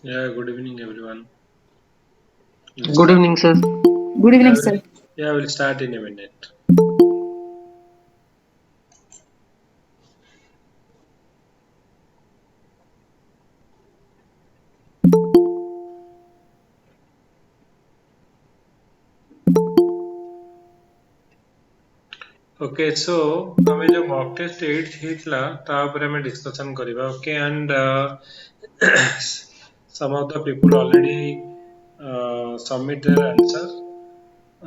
Yeah, good evening, everyone. We'll Good start. evening, sir. Good Yeah, evening, we'll, sir. yeah, we'll start in a minute. Okay, so ଆମେ ଯୋଉ mock test 8 ହେଇଥିଲା ତା ଉପରେ ଆମେ discussion କରିବା. Okay, and some of the people already submit their answer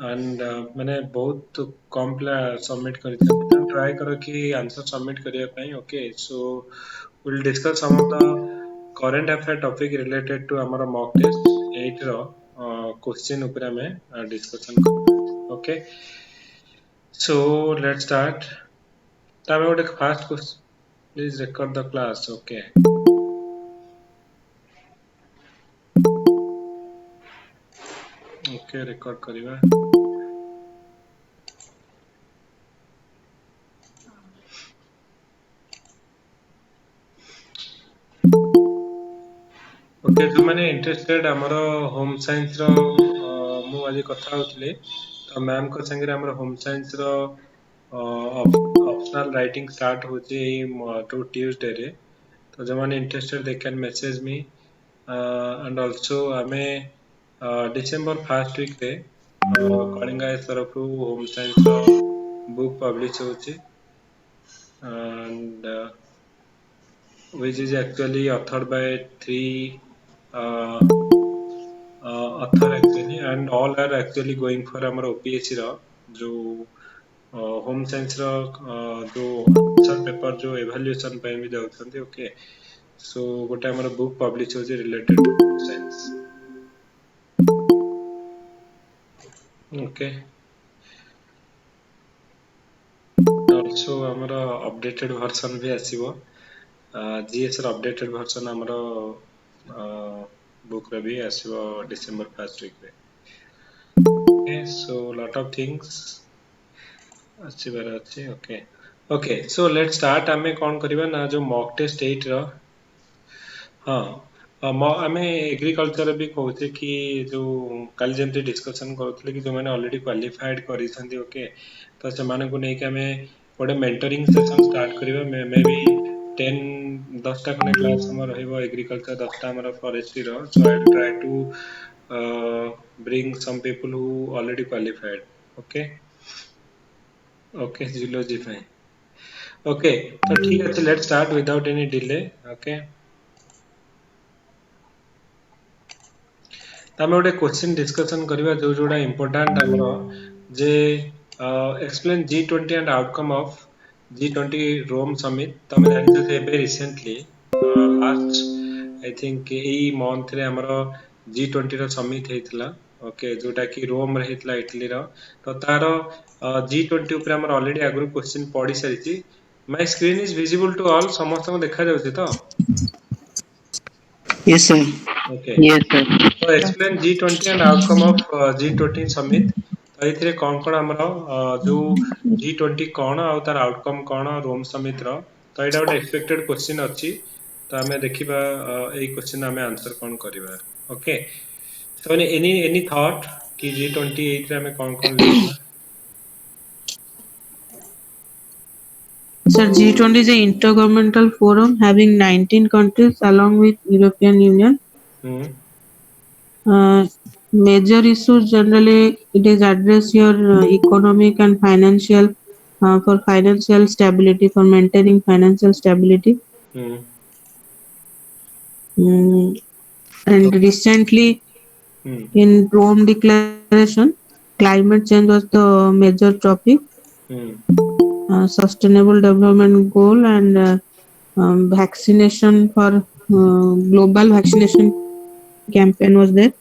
and ମାନେ ବହୁତ କମ ପିଲା submit କରିଛନ୍ତି. ତେଣୁ try କର କି answer submit କରିବା ପାଇଁ. Okay, so we'll discuss some of the current affair topic related to ଆମର mock test 8 ର question ଉପରେ ଆମେ discussion କରିବା. Okay, so let's start. ତ ଆମେ ଗୋଟେ first question. Please record the class. Okay. Okay, record କରିବା. ଓକେ ଯୋଉମାନେ ଇଣ୍ଟରେଷ୍ଟେଡ୍ ଆମର ହୋମ୍ ସାଇନ୍ସ ର ମୁଁ ଆଜି କଥା ହଉଥିଲି ତ ମ୍ୟାମଙ୍କ ସାଙ୍ଗରେ ଆମର ହୋମ୍ ସାଇନ୍ସ ର ଅପସନାଲ ରାଇଟିଂ ଷ୍ଟାର୍ଟ ହଉଛି ଏଇ ଟୁ ଟ୍ୟୁଜଡେରେ ତ ଯୋଉମାନେ ଇଣ୍ଟରେଷ୍ଟେଡ୍ ଦେ କ୍ୟାନ୍ ମେସେଜ ମି ଆଣ୍ଡ ଅଲସୋ ଆମେ ଡିସେମ୍ବର ଫାର୍ଷ୍ଟ ୱିକରେ କଳିଙ୍ଗ ଆଇଏସ୍ ତରଫରୁ ହୋମ୍ ସାଇନ୍ସ ର ବୁକ୍ ପବ୍ଲିଶ ହଉଛି and which is actually authored by three uh, author actually and all are actually going for ଆମର OPSC ର ଯୋଉ ହୋମ୍ ସାଇନ୍ସ ର ଯୋଉ ଆନ୍ସର ପେପର ଯୋଉ ଏଭାଲୁଏସନ ପାଇଁ ବି ଯାଉଛନ୍ତି ଓକେ ସୋ ଗୋଟେ ଆମର ବୁକ୍ ପବ୍ଲିଶ ହଉଛି related to home science okay also ଆମର ଅପଡେଟେଡ ଭର୍ସନ ବି ଆସିବ GS ର ଅପଡେଟେଡ ଭର୍ସନ ଆମର ବୁକ୍ ରେ ବି ଆସିବ ଡିସେମ୍ବର ଫାର୍ଷ୍ଟ ୱିକରେ okay so lot of things ଆସିବାର ଅଛି okay okay so let start ଆମେ କଣ କରିବା ନା ଯୋଉ ମକ୍ ଟେଷ୍ଟ 8 ର ହଁ ଆମେ ଏଗ୍ରିକଲଚର ବି କହୁଛେ କି ଯୋଉ କାଲି ଯେମିତି ଡିସ୍କସନ କରୁଥିଲେ କି ଯୋଉମାନେ ଅଲରେଡି କ୍ୱାଲିଫାଏଡ କରିଛନ୍ତି ଓକେ ତ ସେମାନଙ୍କୁ ନେଇକି ଆମେ ଗୋଟେ ମେଣ୍ଟରିଂ ସେସନ ଷ୍ଟାର୍ଟ କରିବା ମେ ବି 10 ଖଣ୍ଡେ କ୍ଲାସ ଆମର ରହିବ ଏଗ୍ରିକଲଚର 10ଟା ଆମର ଫରେଷ୍ଟ୍ରି ର so I will try to bring some people who already qualified okay okay zoology ପାଇଁ okay ତ ଠିକ ଅଛି let's start without any delay okay ତ ଆମେ ଗୋଟେ କ୍ୱେଶ୍ଚିନ୍ ଡିସ୍କସନ୍ କରିବା ଯୋଉ ଯୋଉଟା ଇମ୍ପୋର୍ଟାଣ୍ଟ ଆମର ଯେ explain G20 and outcome of G20 Rome summit ତମେ ଜାଣିଛ ଯେ ଏବେ ରିସେଣ୍ଟଲି ଲାଷ୍ଟ ଆଇ ଥିଙ୍କ ଏଇ ମନ୍ଥରେ ଆମର G20 ର ସମିଟ୍ ହେଇଥିଲା ଓକେ ଯୋଉଟା କି ରୋମ ରେ ହେଇଥିଲା ଇଟାଲୀର ତ ତାର G20 ଉପରେ ଆମର ଅଲରେଡି ଆଗରୁ କ୍ୱେଶ୍ଚିନ୍ ପଢି ସାରିଛି my screen is visible to all ସମସ୍ତଙ୍କୁ ଦେଖାଯାଉଛି ତ Yes, sir. Okay Yes, sir. ତ explain G20 and outcome of G20 summit ତ ଏଥିରେ କଣ ଆମର ଯୋଉ G20 କଣ ଆଉ ତାର ଆଉଟକମ୍ କଣ ରୋମ ସମିଟ୍ ର ତ ଏଇଟା ଗୋଟେ ଏକ୍ସପେକ୍ଟେଡ କ୍ୱେଶ୍ଚିନ୍ ଅଛି ତ ଆମେ ଦେଖିବା ଏଇ କ୍ୱେଶ୍ଚିନ୍ ଆମେ ଆନ୍ସର କଣ କରିବା ଓକେ ତ ଏନି ଥଟ୍ କି G20 ଏଇଥିରେ ଆମେ କଣ ଲେଖିବା Sir, G20 is an intergovernmental forum having 19 countries along with European Union. ହୁଁ Uh, Major issues generally it is address your economic and financial for financial stability, for maintaining financial stability. ହୁଁ And recently ହୁଁ in Rome Declaration, climate change was the major topic. ହୁଁ Sustainable development goal and vaccination for global vaccination campaign was there,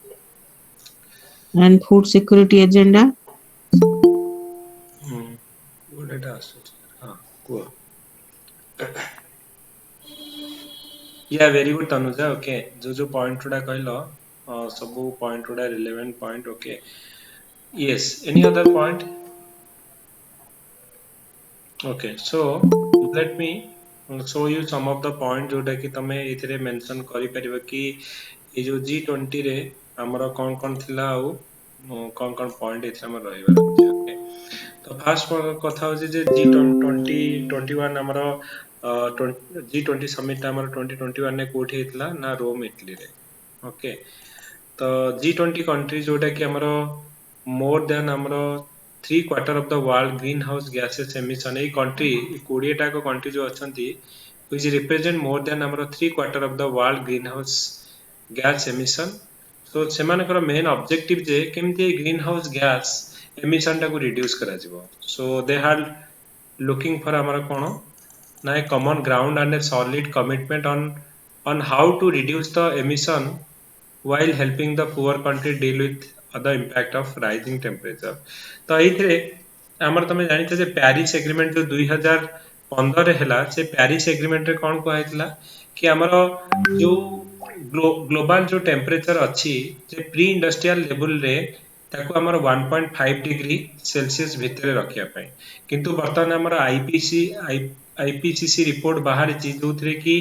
and food security agenda. ହୁଁ ଗୋଟେ ଏଟା ଆସୁଛି ହଁ କୁହ yeah very good Tanuja okay ଯୋଉ ପଏଣ୍ଟ ଗୁଡା କହିଲ ସବୁ ପଏଣ୍ଟ ଗୁଡା relevant point okay yes any other point okay so let me show you some of the point ଯୋଉଟା କି ତମେ ଏଥିରେ ମେନସନ କରିପାରିବ କି ये जो G20 रे हमर कौन थिला आउ कौन पॉइंट एथि हमर रहिबार अछि ओके। तो फास्ट कथा होछि जे G20 21 हमर G20 समिट हमर 2021 ने कोठी हेतला ना रोम इटली रे ओके। तो G20 कंट्री जोटा कि हमर मोर देन हमर 3/4 of the world green house gases emission a country 20 टा को कंट्री जो अछंती which represent more than ଆମର 3/4 of the world greenhouse gas emission। so ସେମାନଙ୍କର main objective ଯେ କେମିତି green house gas emission ଟାକୁ reduce କରାଯିବ। so they are looking for ଆମର କଣ ନା a common ground and a solid commitment on how to reduce the emission while helping the poor country deal with the impact of rising temperature। ତ ଏଇଥିରେ ଆମର ତମେ ଜାଣିଛ ଯେ ପ୍ୟାରିସ ଏଗ୍ରିମେଣ୍ଟ ଯୋଉ 2015 ରେ ହେଲା ସେ ପ୍ୟାରିସ ଏଗ୍ରିମେଣ୍ଟ ରେ କଣ କୁହାଯାଇଥିଲା କି ଆମର ଯୋଉ ଗ୍ଲୋବାଲ ଯୋଉ ଟେମ୍ପରେଚର ଅଛି ଯେ ପ୍ରି ଇଣ୍ଡଷ୍ଟ୍ରିଆଲ ଲେଭେଲ ରେ ତାକୁ ଆମର 1.5 डिग्री सेल्सियस ଭିତରେ ରଖିବା ପାଇଁ। କିନ୍ତୁ ବର୍ତ୍ତମାନ ଆମର आईपीसीसी रिपोर्ट बाहर जोथिरे कि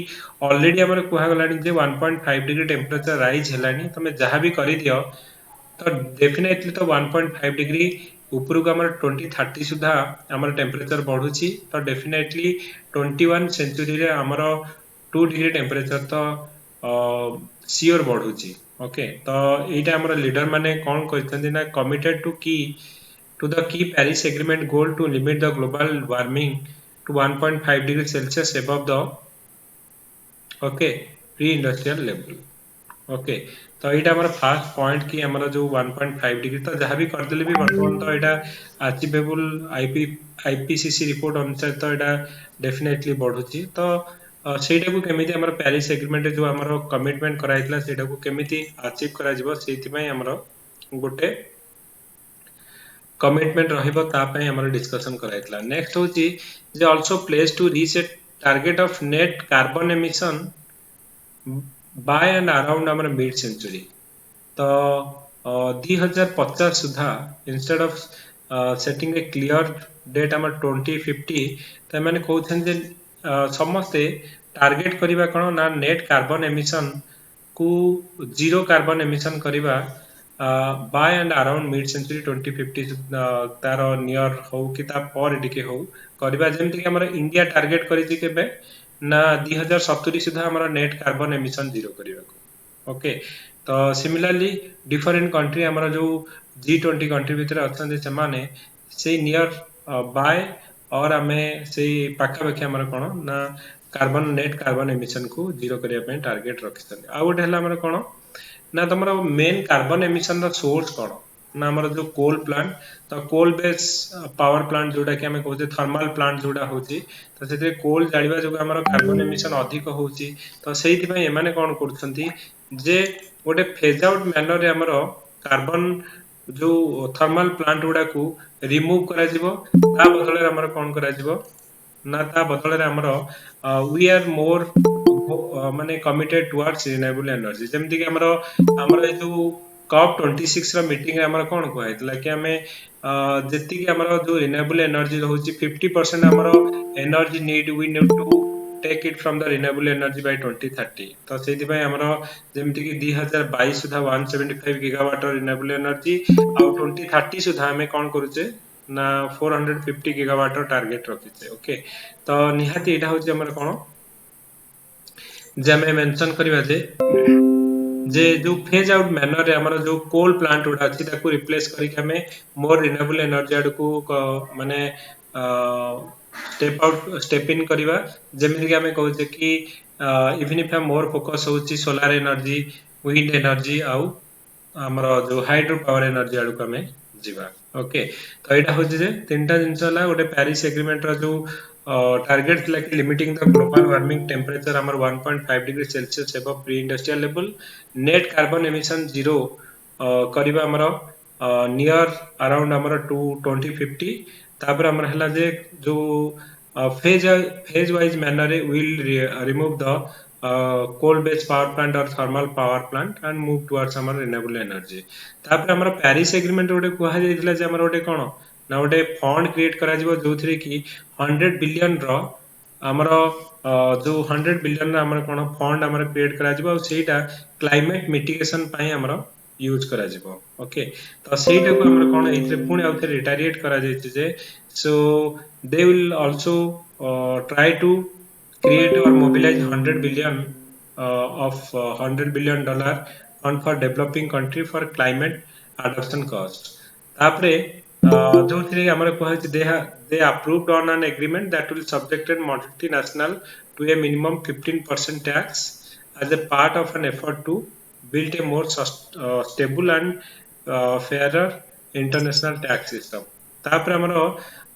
ऑलरेडी हमर कुहागलानी जे 1.5 डिग्री टेम्परेचर राइज हेलानी तमे जहां भी करि दियो तो डेफिनेटली तो 1.5 डिग्री ऊपर को हमर 2030 सुधा हमर टेम्परेचर बढ़ुची तो डेफिनेटली 21 सेंचुरी रे हमर 2 डिग्री टेम्परेचर तो सियोर बढ़ुची ओके। तो एटा हमर लीडर माने कोन कहतंदी ना committed to the key Paris Agreement goal to limit the global warming to 1.5 degree Celsius above the okay pre-industrial level okay. तो यहाँ हमारा फास्ट पॉइंट कि हमारा जो 1.5 डिग्री तो जहाँ भी करदेले भी वर्तमान तो यहाँ अचीवेबल आईपीसीसी रिपोर्ट अनुसार तो यहाँ डेफिनेटली बढ़ुची। तो सेटा को केमिति हमर पेरिस एग्रीमेंट जो हमर कमिटमेंट कराइतला सेटा को केमिति अचीव करा जिवो सेति पई हमर गोटे कमिटमेंट रहिबो ता पई हमर डिस्कशन कराइतला। नेक्स्ट होची जे also place to reach a target of net carbon emission by and around हमर मिड सेंचुरी। तो 2050 सुधा instead of setting a clear date हमर 2050 त माने कहउछन जे समस्ते टारगेट करिबा कोन ना नेट कार्बन एमिशन को जीरो कार्बन एमिशन करिबा by and around mid century 2050 तार नियर हो कि ता पर डिके हो करिबा जेमति कि हमर इंडिया टारगेट करिछि केबे ना 2070 सुधा हमर नेट कार्बन एमिशन जीरो करिबा को ओके। तो सिमिलरली डिफरेंट कंट्री हमर जो G20 कंट्री भीतर अछन से माने से नियर बाय और हमें से पाखा पाखी हमर कोन ना कार्बन नेट कार्बन एमिशन को जीरो करिया पे टारगेट रखिसन। आ गोटे हला हमर कोन ना तमरो main carbon emission the source कोन ना हमर जो कोल प्लांट तो कोल बेस पावर प्लांट जोटा कि हमें कहते थर्मल प्लांट जोटा होची तो सेते कोल जाळिबा जो हमर कार्बन एमिशन अधिक होची। तो सेहिति पई एमाने कोन करछंती जे गोटे फेज आउट मैनर रे हमर कार्बन जो थर्मल प्लांट गुडा को रिमूव करा जिवो ता बदले हमर कोन करा जिवो ना ता बदले हमर वी आर मोर माने कमिटेड टुवर्ड्स रिन्यूएबल एनर्जी। जेमति कि हमर जो कॉप 26 रा मीटिंग रे हमर कोन कहैतला कि हमें जेति कि हमर जो रिन्यूएबल एनर्जी रहउची 50% हमर energy need we need to take it from the renewable energy by 2030। तो सेति पय हमर जेमति कि 2022 सुधा 175 गीगावाट रिन्यूएबल एनर्जी आ 2030 सुधा हमें कोन करूचे ना 450 गीगावाट टारगेट रखिचे ओके। तो निहाती एटा होची हमर कोन जे हमें मेंशन करिवा जे जो फेज आउट मैनर रे हमर जो कोल प्लांट उडा अछि ताको रिप्लेस करी के हमें मोर रिन्यूएबल एनर्जी आड को माने स्टेप इन करिवा जेमिति कि हमें कहउचे कि इवन इफ हम मोर फोकस होची सोलर एनर्जी विंड एनर्जी आउ हमर जो हाइड्रो पावर एनर्जी आड को हमें जीवा ओके। तो एटा होची जे तीनटा जिंस हला गोटे पेरिस एग्रीमेंट रो जो target like limiting the global warming temperature हमर 1.5 degree Celsius above pre industrial level net carbon एमिशन जीरो करिबा हमर नियर अराउंड हमर 2050 तापर हमर हला जे जो फेज वाइज मैनर रे will remove the coal based power plant or thermal power plant and move towards हमर रिन्यूएबल एनर्जी। तापर हमर पेरिस एग्रीमेंट गोटे कुहा जायतिला जे हमर गोटे कोन ना गोटे फंड क्रिएट करा जिवो जोथरे कि 100 बिलियन रो आमर जो 100 बिलियन आमर कोन फंड आमर क्रिएट करा जिवो सेटा क्लाइमेट मिटिगेशन पई आमर यूज करा जिवो ओके तो सेटा को आमर कोन एथरे पुणी आउथे रिटारिएट करा जायछि जे so they will also try to create or mobilize 100 billion of $100 billion fund for developing country for climate adoption cost तापरे जोथिरे हमर कहै they approved on an agreement that will subjected multinational to a minimum 15% tax as a part of an effort to build a more stable and fairer international tax system तापरे हमर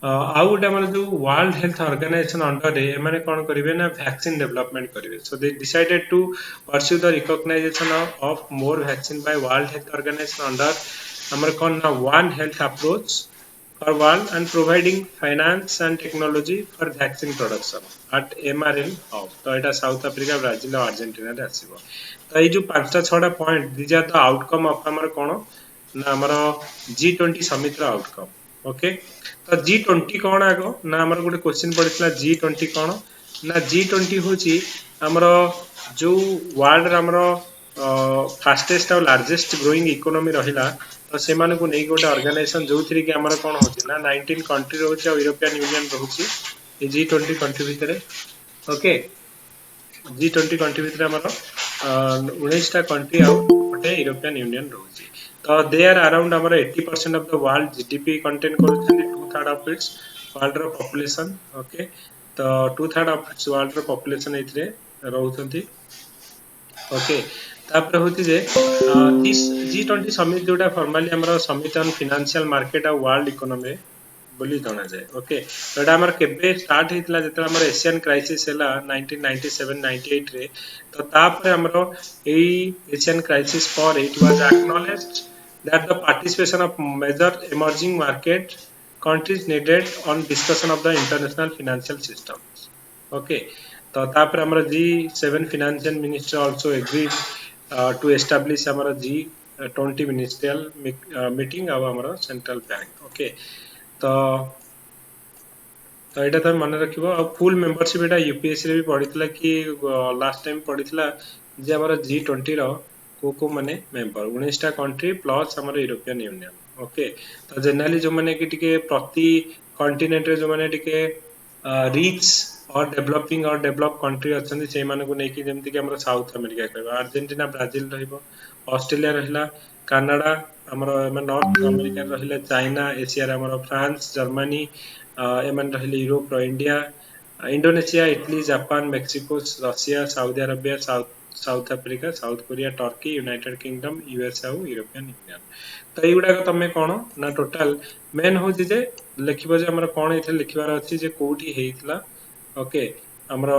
ଆଉ ଗୋଟେ ଆମର ଯୋଉ world health organisation ଅଣ୍ଡରରେ ଏମାନେ କଣ କରିବେ ନା ଭ୍ୟାକ୍ସିନ ଡେଭଲପମେଣ୍ଟ କରିବେ so they decided to pursue the recognition of more vaccine by world health organisation under ଆମର କଣ ନା one health approach for world and providing finance and technology for vaccine production at MRL hub तो एटा South Africa Brazil और Argentina रे आसीबो तो ए जो पांचटा छटा point these are the outcome of हमर कोन ना हमर G20 समिट रो आउटकम ओके तो G20 कोन आगो ना हमर गोटे क्वेश्चन पडितला G20 कोन ना G20 होची हमर जो वर्ल्ड हमर फास्टेस्ट और लार्जेस्ट ग्रोइंग इकोनॉमी रहिला तो से को नहीं गोटे ऑर्गेनाइजेशन जो थी कि हमर कोन होची ना 19 कंट्री रहउची और यूरोपियन यूनियन रहउची ए G20 कंट्री भितरे ओके G20 कंट्री भितरे हमर 19 टा कंट्री और गोटे यूरोपियन यूनियन रहउची तो दे आर अराउंड हमर 80% of the world GDP contain करूछन 2/3 ऑफ इट्स वर्ल्ड रो पॉपुलेशन ओके तो 2/3 ऑफ इट्स वर्ल्ड रो पॉपुलेशन इतरे रहउछंती ओके तापर होती जे दिस G20 समिट जोटा फॉर्मली हमर समिट ऑन फाइनेंशियल मार्केट और वर्ल्ड इकोनॉमी बोली जाना जाए ओके तो एटा हमर केबे स्टार्ट हेतला जेतला हमर एशियन क्राइसिस हैला 1997 98 रे तो तापर हमर एई Asian crisis for it was acknowledged that the participation of major emerging market countries needed on discussion of the international financial systems okay तो तापर हमर G7 financial minister also agreed to establish our G20 ministerial meeting अब हमर central bank okay तो तो एटा त मन रखिबो आ full membership एटा UPSC रे भी पढितला कि लास्ट टाइम पढितला जे हमर G20 रो को माने मेंबर 19 टा कंट्री प्लस हमर यूरोपियन यूनियन ओके तो जनरली जो माने कि टिके प्रति कॉन्टिनेंट रे जो माने टिके रिच और डेवलपिंग और डेवलप कंट्री अच्छे से को लेकिन जमती कि हमर साउथ अमेरिका कहबा अर्जेंटीना ब्राजिल रहिबो ऑस्ट्रेलिया रहिला कनाडा हमर नॉर्थ अमेरिका रहिला चाइना एशिया रे हमर फ्रांस जर्मनी एमन रहिले यूरोप रो India Indonesia Italy Japan Mexico Russia Saudi Arabia South Africa South Korea Turkey United Kingdom USA और यूरोपियन यूनियन तो एगुडा तमे कोन ना टोटल मेन हो जे लिखिबो जे हमर कोन इथे लिखिबार अछि जे कोठी हेइतला ओके हमर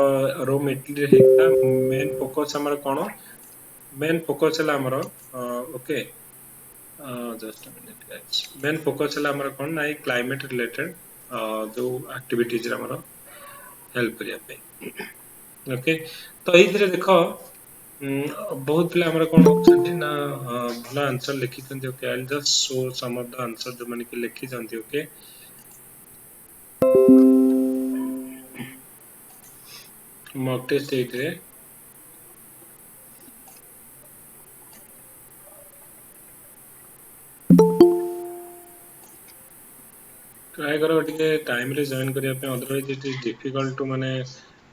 रो मेटेरियल हेइतला मेन फोकस हमर कोन मेन फोकस हला हमर okay just a minute guys main focus हला हमर कोन ना क्लाइमेट रिलेटेड जो एक्टिविटीज रे हमर हेल्प करिया पे ओके तो एइथरे देखो बहुत पिला हमर कोन होछथि ना भला आंसर लिखि छथि okay I will just show some of the answer जो माने कि लिखि छथि ओके मॉक टेस्ट एइथरे ट्राई करो टिके टाइम रे जॉइन करिया पे otherwise it is difficult to माने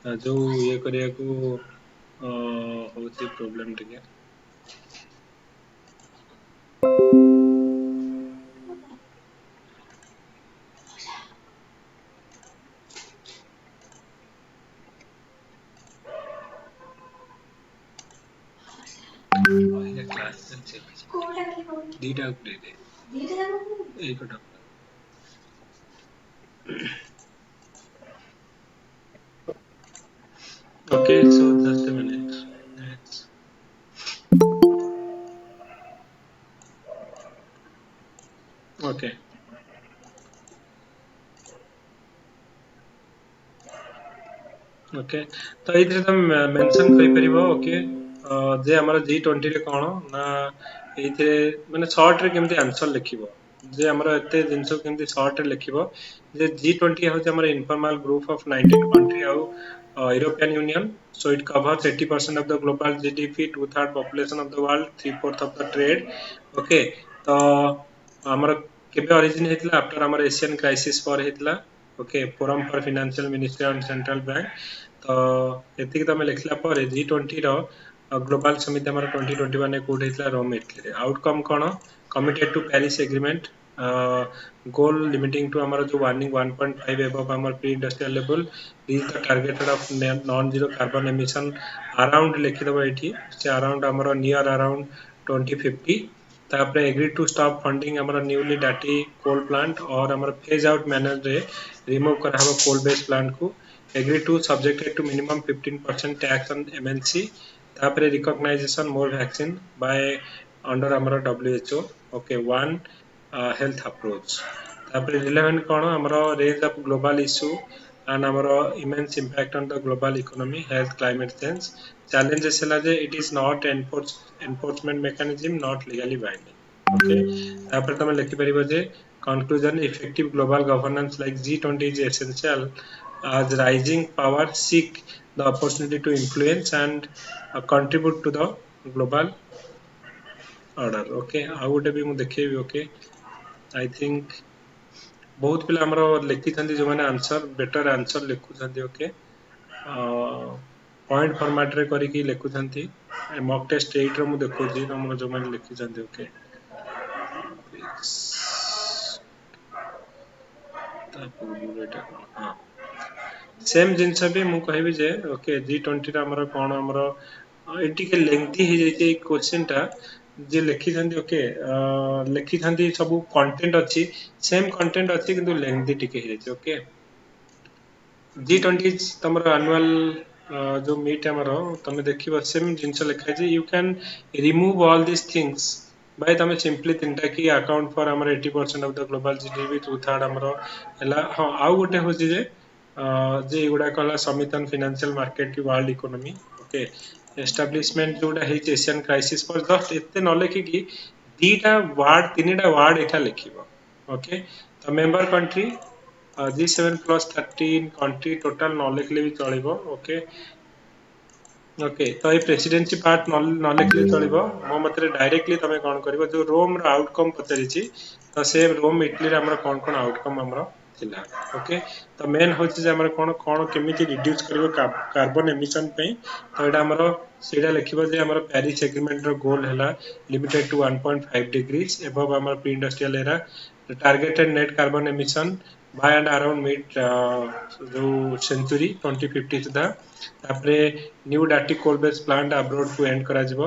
जो ये करिया को होती प्रॉब्लम टिके क्लास चलছে दीटा दे दे एक doctor okay so just a minute Next. okay okay तो एइथरे तुम मेंशन करि परिबो ओके जे हमर G20 रे कोन ना एइथरे माने शॉर्ट रे केमति आंसर लिखिबो जे हमर एते जिंसो केमती शॉर्ट लिखिबो जे G20 होचे हमर इनफॉर्मल ग्रुप ऑफ 19 कंट्री और European union so it covers 80% of the global GDP, two-third population of the world, three-fourth of the trade. Okay, तो हमर केबे ओरिजिन हेतला आफ्टर हमर एशियन क्राइसिस पर हेतला. Okay, forum for financial ministry and central bank. तो एतिक तमे लिखला पर G20 रो ग्लोबल समिति हमर 2021 ने कोड हेतला रोम इटली रे. Outcome cone committed to Paris Agreement, goal limiting to our warning 1.5 above our pre-industrial level, reach the targeted of non-zero carbon emission around लिखिदबो एठी से around ଆମର near around 2050. तापरे agree to stop funding ଆମର newly डाटी coal plant और ଆମର phase out manner रे remove कराहबो coal based plant को. Agree to subjected to minimum 15% tax on MNC. तापरे recognition more vaccine by under ଆମର WHO. Okay, one health approach. तापरे relevant कोन हमरो raise up global issue and हमरो immense impact on the global economy, health, climate change. Challenges है जे it is not enforcement mechanism, not legally binding. Okay, तापरे तमे लिखि परिबो जे conclusion effective global governance like G20 is essential as rising power seek the opportunity to influence and contribute to the global order. Okay, ଆଉ ଗୋଟେ ବି ମୁଁ ଦେଖେଇବି. Okay, I think बहुत पिला हमरो लिखि थंदी जो माने आंसर बेटर आंसर लिखु थंदी. ओके, पॉइंट फॉर्मेट रे करी की लिखु थंती. मॉक टेस्ट 8 रो मु देखु जी हमरो जो माने लिखि थंदी. ओके, ता पूर्व एटा कोन हां सेम जिनस भी मु कहबी जे ओके G20 रा हमरो कोन हमरो एटी के लेंथी हे जाई क्वेश्चन टा जे लिखि थंदी. ओके, लिखि थंदी सब कंटेंट अछि सेम कंटेंट अछि किंतु लेंथी टिके हे जाई. ओके, G20 तमरो एनुअल जो मीट हमरो तमे देखिबो सेम जिनस लिखा जे you can remove all this things by तमे सिंपली तिनटा की अकाउंट फॉर हमर 80% of the global GDP, two third हमरो हला. हां आउ गोटे हो जे जे एगुडा कहला समितन फाइनेंशियल मार्केट की वर्ल्ड इकोनॉमी. ओके, एस्टैब्लिशमेंट जोडा हे एशियन क्राइसिस पर जस्ट एते न लिखि की दीटा वर्ड तीनटा वर्ड एटा लिखिबो. ओके, तो member country G7 plus 13 country total न लिखले भी चलिबो. ओके, ओके, तो ये प्रेसिडेंसी पार्ट न लिखले चलिबो. मो मतरे डायरेक्टली तमे कोन करबो जो रोम रो आउटकम पचरिछि तो से रोम इटली रे हमरा कोन कोन आउटकम हमरा थिला. ओके, तो मेन होछि जे हमरा कोन कोन केमिति रिड्यूस करबो कार्बन एमिशन पे. तो एटा हमरा सेडा लिखिबो जे हमरा पेरिस एग्रीमेंट रो गोल हला लिमिटेड टू 1.5 डिग्रीज एबव हमरा pre industrial era targeted net carbon emission by and around mid जो सेंचुरी 2050 सुधा. तापरे न्यू डाटी कोल बेस प्लांट अब्रोड को एंड करा जिवो.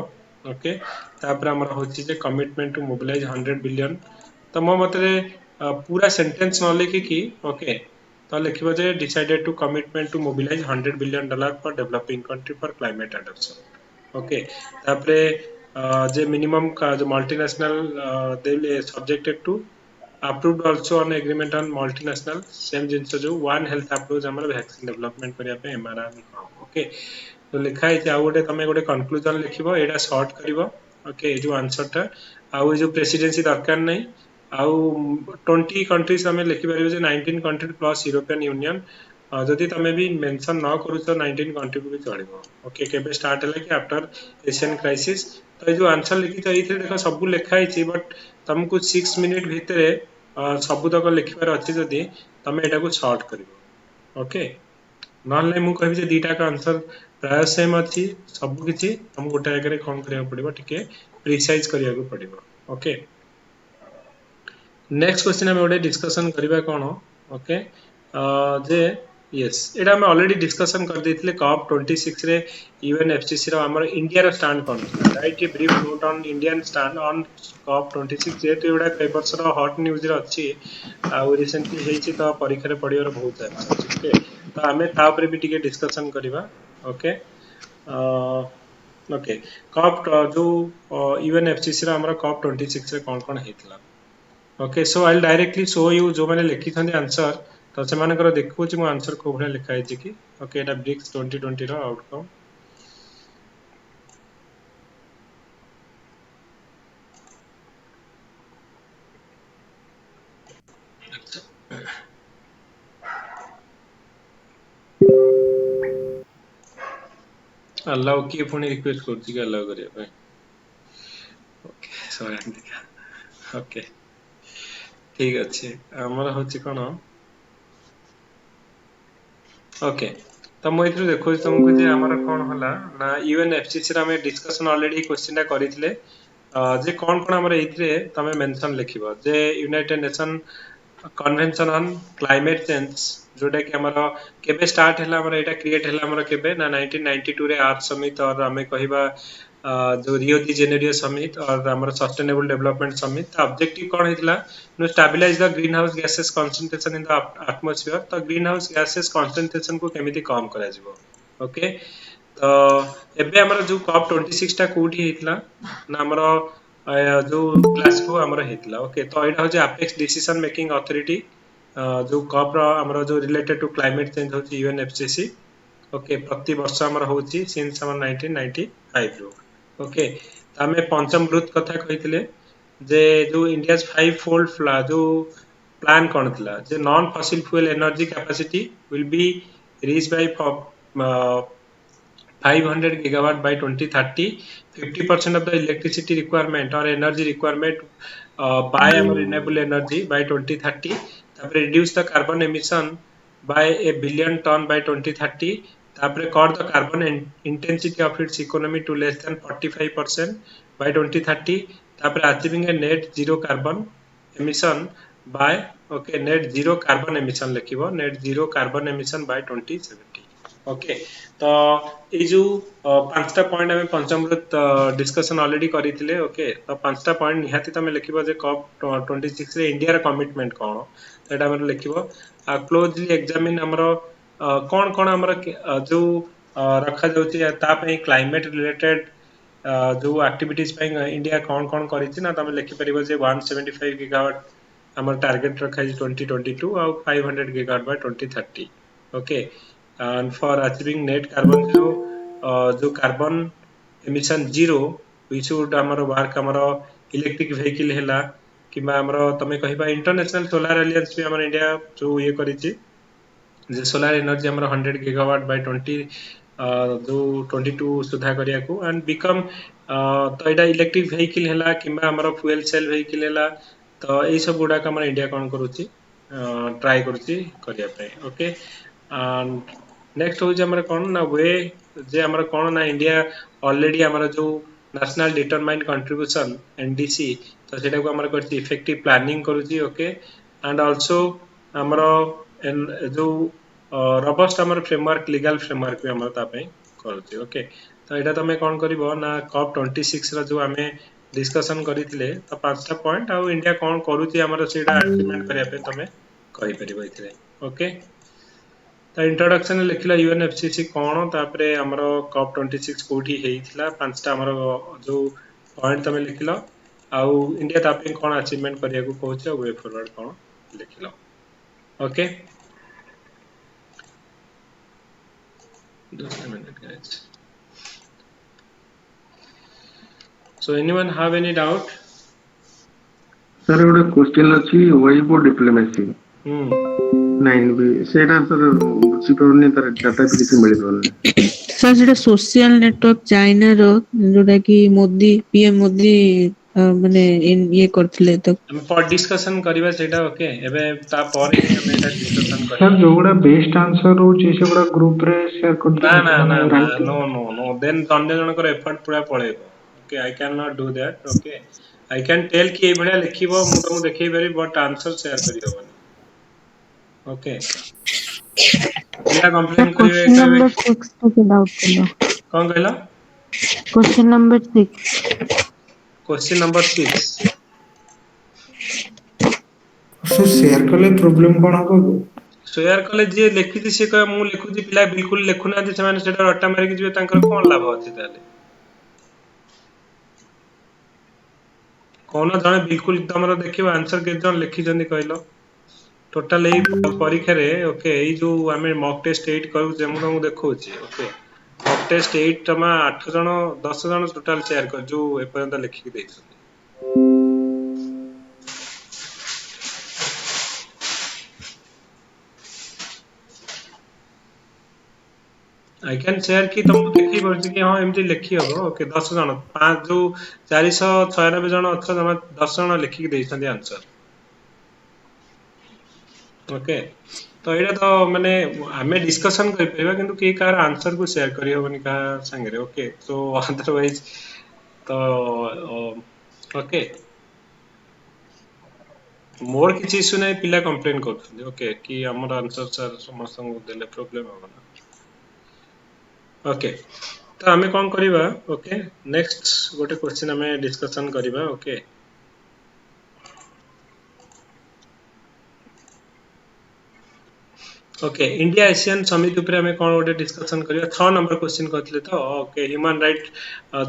ओके, तापरे हमरा होछि जे कमिटमेंट टू मोबिलाइज 100 बिलियन. तो मो मतरे पूरा सेंटेंस न लिखि की ओके तो लिखिबो जे decided to commitment to mobilise $100 billion for developing country for climate adoption. Okay, तापरे जे मिनिमम का जो multinational they will subjected to approved also on agreement on multinational same जिनस जो one health approach हमर वैक्सीन डेवलपमेंट करिया पे mRNA. Okay, तो लिखा है आ गोटे तमे गोटे कंक्लूजन लिखिबो एटा शॉर्ट करिवो. ओके, जो आंसर टा आउ जो प्रेसिडेंसी दरकार नै आउ 20 कंट्रीज हमें लिखि परिबो जे 19 कंट्री प्लस यूरोपियन यूनियन. जदि तमे भी मेंशन न करू तो 19 कंट्री भी चलिबो. ओके, केबे स्टार्ट हला कि आफ्टर एशियन क्राइसिस. तो जो आंसर लिखि तो एथि देखो सब लिखा है बट तुमको 6 मिनिट भितरे सबुतक लिखिबार अच्छी जदि तमे एटा को शॉर्ट करिवो. ओके, नहले मु कहबी जे दीटा का आंसर प्राय सेम अछि सब किछि हम गोटे आगे कोन करिया पड़िबो टिके प्रिसाइज करिया को पड़िबो. ओके, नेक्स्ट क्वेश्चन हम ओडे डिस्कशन करिबा कोन. ओके, जे यस एटा हम ऑलरेडी डिस्कशन कर देथिले कॉप 26 रे यूएनएफसीसी रो हमर इंडिया रो स्टैंड कोन थिला. Right, a brief note on Indian stand on COP 26 जे तो एडा पेपर्स रो हॉट न्यूज रे अछि आ रिसेंटली हेछि तो परीक्षा रे पढियार बहुत चांस अछि. ओके, तो हमें ता ऊपर भी टिके डिस्कशन करिबा. ओके, ओके, कॉप जो यूएनएफसीसी रो हमरा कॉप 26 रे कोन कोन हेतला. Okay, so I will directly show you जो माने लिखि थंदे आंसर तो से मानकर देखु छि मो आंसर को भले लिखा है कि. ओके, एटा ब्रिक्स 2020 रो आउटकम. अलाउ किए पुणी रिक्वेस्ट करछि कि अलाउ करिया पे ओके सो ओके ठीक अछि हमर होछि कोन ओके तो मु इथु देखो तुमको जे हमर कोन होला ना यूएनएफसीसी रा में डिस्कशन ऑलरेडी क्वेश्चन टा करितले जे कोन कोन हमर इथरे तमे मेंशन लिखिबो जे United Nation convention on climate change जोटा कि हमर केबे स्टार्ट हैला हमर एटा क्रिएट हैला हमर केबे ना 1992 रे आर्थ समिट और हमें कहिबा जो रियो डी जेनेरियो समिट और हमर सस्टेनेबल डेवलपमेंट समिट ऑब्जेक्टिव कोन हितला नो stabilise the green house gases concentration in the atmosphere तो ग्रीन हाउस गैसेस कंसंट्रेशन को केमिति कम करा जिवो ओके तो एबे हमर जो कॉप 26 टा कोठी हितला ना हमर जो ग्लासगो हमर हितला ओके तो एटा हो जे अपेक्स डिसीजन मेकिंग अथॉरिटी जो कॉप रो हमर जो रिलेटेड टू क्लाइमेट चेंज होची यूएनएफसीसी ओके प्रति वर्ष हमर होची सिंस हमर 1995 रो ओके हमें पंचम ग्रोथ कथा कहितले जे जो इंडियाज 5 फोल्ड जो प्लान कौन थिला जे non fossil fuel energy capacity will be reach by 500 gigawatt by 2030 50% of the electricity requirement or energy requirement by our renewable energy by 2030 तापर reduce the carbon emission by a billion ton by 2030 तापर cut the carbon intensity of its economy to less than 45% by 2030 तापर achieving a net zero carbon emission by okay net zero carbon emission लिखिबो net zero carbon emission by 2070 okay तो ये जो पांचटा point हमें पंचम discussion already करिथिले okay तो पांचटा point निहाती तमे लिखिबो जे corp 26 रे इंडिया रा कमिटमेंट कोन तो एटा हमर लिखिबो क्लोजली एग्जामिन हमरो कोन कोन हमर जो रखा जाउची ता पे क्लाइमेट रिलेटेड जो एक्टिविटीज पे इंडिया कोन कोन करिछि ना तमे लिखि परिबो जे 175 गीगावाट हमर टारगेट रखा है 2022 और 500 gigawatt by 2030 okay and for achieving net carbon zero जो कार्बन एमिशन जीरो we should हमर वर्क हमर इलेक्ट्रिक व्हीकल हैला किबा हमर तमे कहिबा इंटरनेशनल सोलर अलायंस भी हमर इंडिया जो ये करिछि जे सोलर एनर्जी हमर 100 गीगावाट बाय 20 जो 22 सुधा करिया को एंड बिकम तो एटा इलेक्ट्रिक व्हीकल हैला किबा हमर फ्यूल सेल व्हीकल हैला तो ए सब गुडा हमर इंडिया कोन करूछि ट्राई करूछि करिया पे ओके एंड नेक्स्ट हो हमर कोन ना वे जे हमर कोन ना इंडिया ऑलरेडी हमर जो नेशनल डिटरमाइंड कंट्रीब्यूशन एनडीसी तो सेटा को हमर करछि इफेक्टिव प्लानिंग करूछि ओके एंड आल्सो हमर जो रोबस्ट हमर फ्रेमवर्क लीगल फ्रेमवर्क भी हमर ता पे करूछि ओके तो एटा तमे कोन करिवो ना कॉप 26 रा जो हमें डिस्कशन करितले तो पांचटा पॉइंट आ इंडिया कोन करूछि हमर सेटा अचीवमेंट करिया पे तमे कहि परिबो इथिले ओके तो इंट्रोडक्शन लिखला यूएनएफसीसी कोन तापरे हमरो कॉप 26 कोठी हेइथिला पांचटा हमरो जो पॉइंट तमे लिखलो आउ इंडिया तापे कोन अचीवमेंट करिया को कहउछ वे फॉरवर्ड कोन लिखलो okay just a minute guys so anyone have any doubt sir गोटे क्वेश्चन अछि वेब डिप्लोमेसी नाइन भी सेटा सर बुझी परने तर डाटा भी किसी मिल परने सर सेटा सोशल नेटवर्क चाइना रो जोटा कि मोदी पीएम मोदी माने ये करथिले तो हम पर डिस्कशन करिवा सेटा ओके एबे ता पर ही हम एटा discussion करिवा sir Joguda best answer रोचे सेगुडा ग्रुप रे शेयर कर ना दो ना ना माने ना right no no no then अन्य जनकर एफर्ट पूरा पळेबो okay I can not do that okay I can tell कि ए भलिया लिखिबो मु तुमु देखै पारि बट आंसर शेयर करि होबनी ओके पिला कंप्लेन करिवे क्वेश्चन कहबे नंबर 6 के डाउट कलो कोन कहला क्वेश्चन नंबर 6 क्वेश्चन नंबर 6 सो शेयर करले प्रॉब्लम कोन हबो शेयर कले जे लिखिति से कह मु लिखुछि पिला बिल्कुल लिखुना जे ସେମାନେ सेटा रट्टा मारि कि जिवे तांकर कोन लाभ अछि ताले कोन जणे बिल्कुल तमरो देखिबो आंसर के जण लिखि जंदी कहलो टोटल ए परीक्षा रे ओके ए जो हमें मॉक टेस्ट 8 करू जे मु देखौछि ओके मॉक टेस्ट 8 तमा 8 जण 10 जण टोटल शेयर कर जो ए पर्यंत लिखि के दैछथि आई कैन शेयर कि तुमको देखी पड़ुଛି कि हाँ एमती लिखी हबो ओके 10 जण 5 जो 496 जण अछ जमा 10 जण लिखिक देइछन्ती आंसर ओके तो एटा तो माने हमें डिस्कशन कर परिबा किंतु के कार आंसर को शेयर करी होबनी का संगे ओके सो अदरवाइज तो ओके मोर किसी इश्यू नहीं पिला कंप्लेन करथुंदी ओके कि हमर आंसर सर समस्त को देले प्रॉब्लम होबना ओके तो आमे कोन करिबा ओके नेक्स्ट गोटे क्वेश्चन हमें डिस्कशन करिबा okay okay India Asian summit ऊपर हमें कोन गोटे डिस्कशन करिबा 6 नंबर क्वेश्चन करथले तो ओके ह्यूमन राइट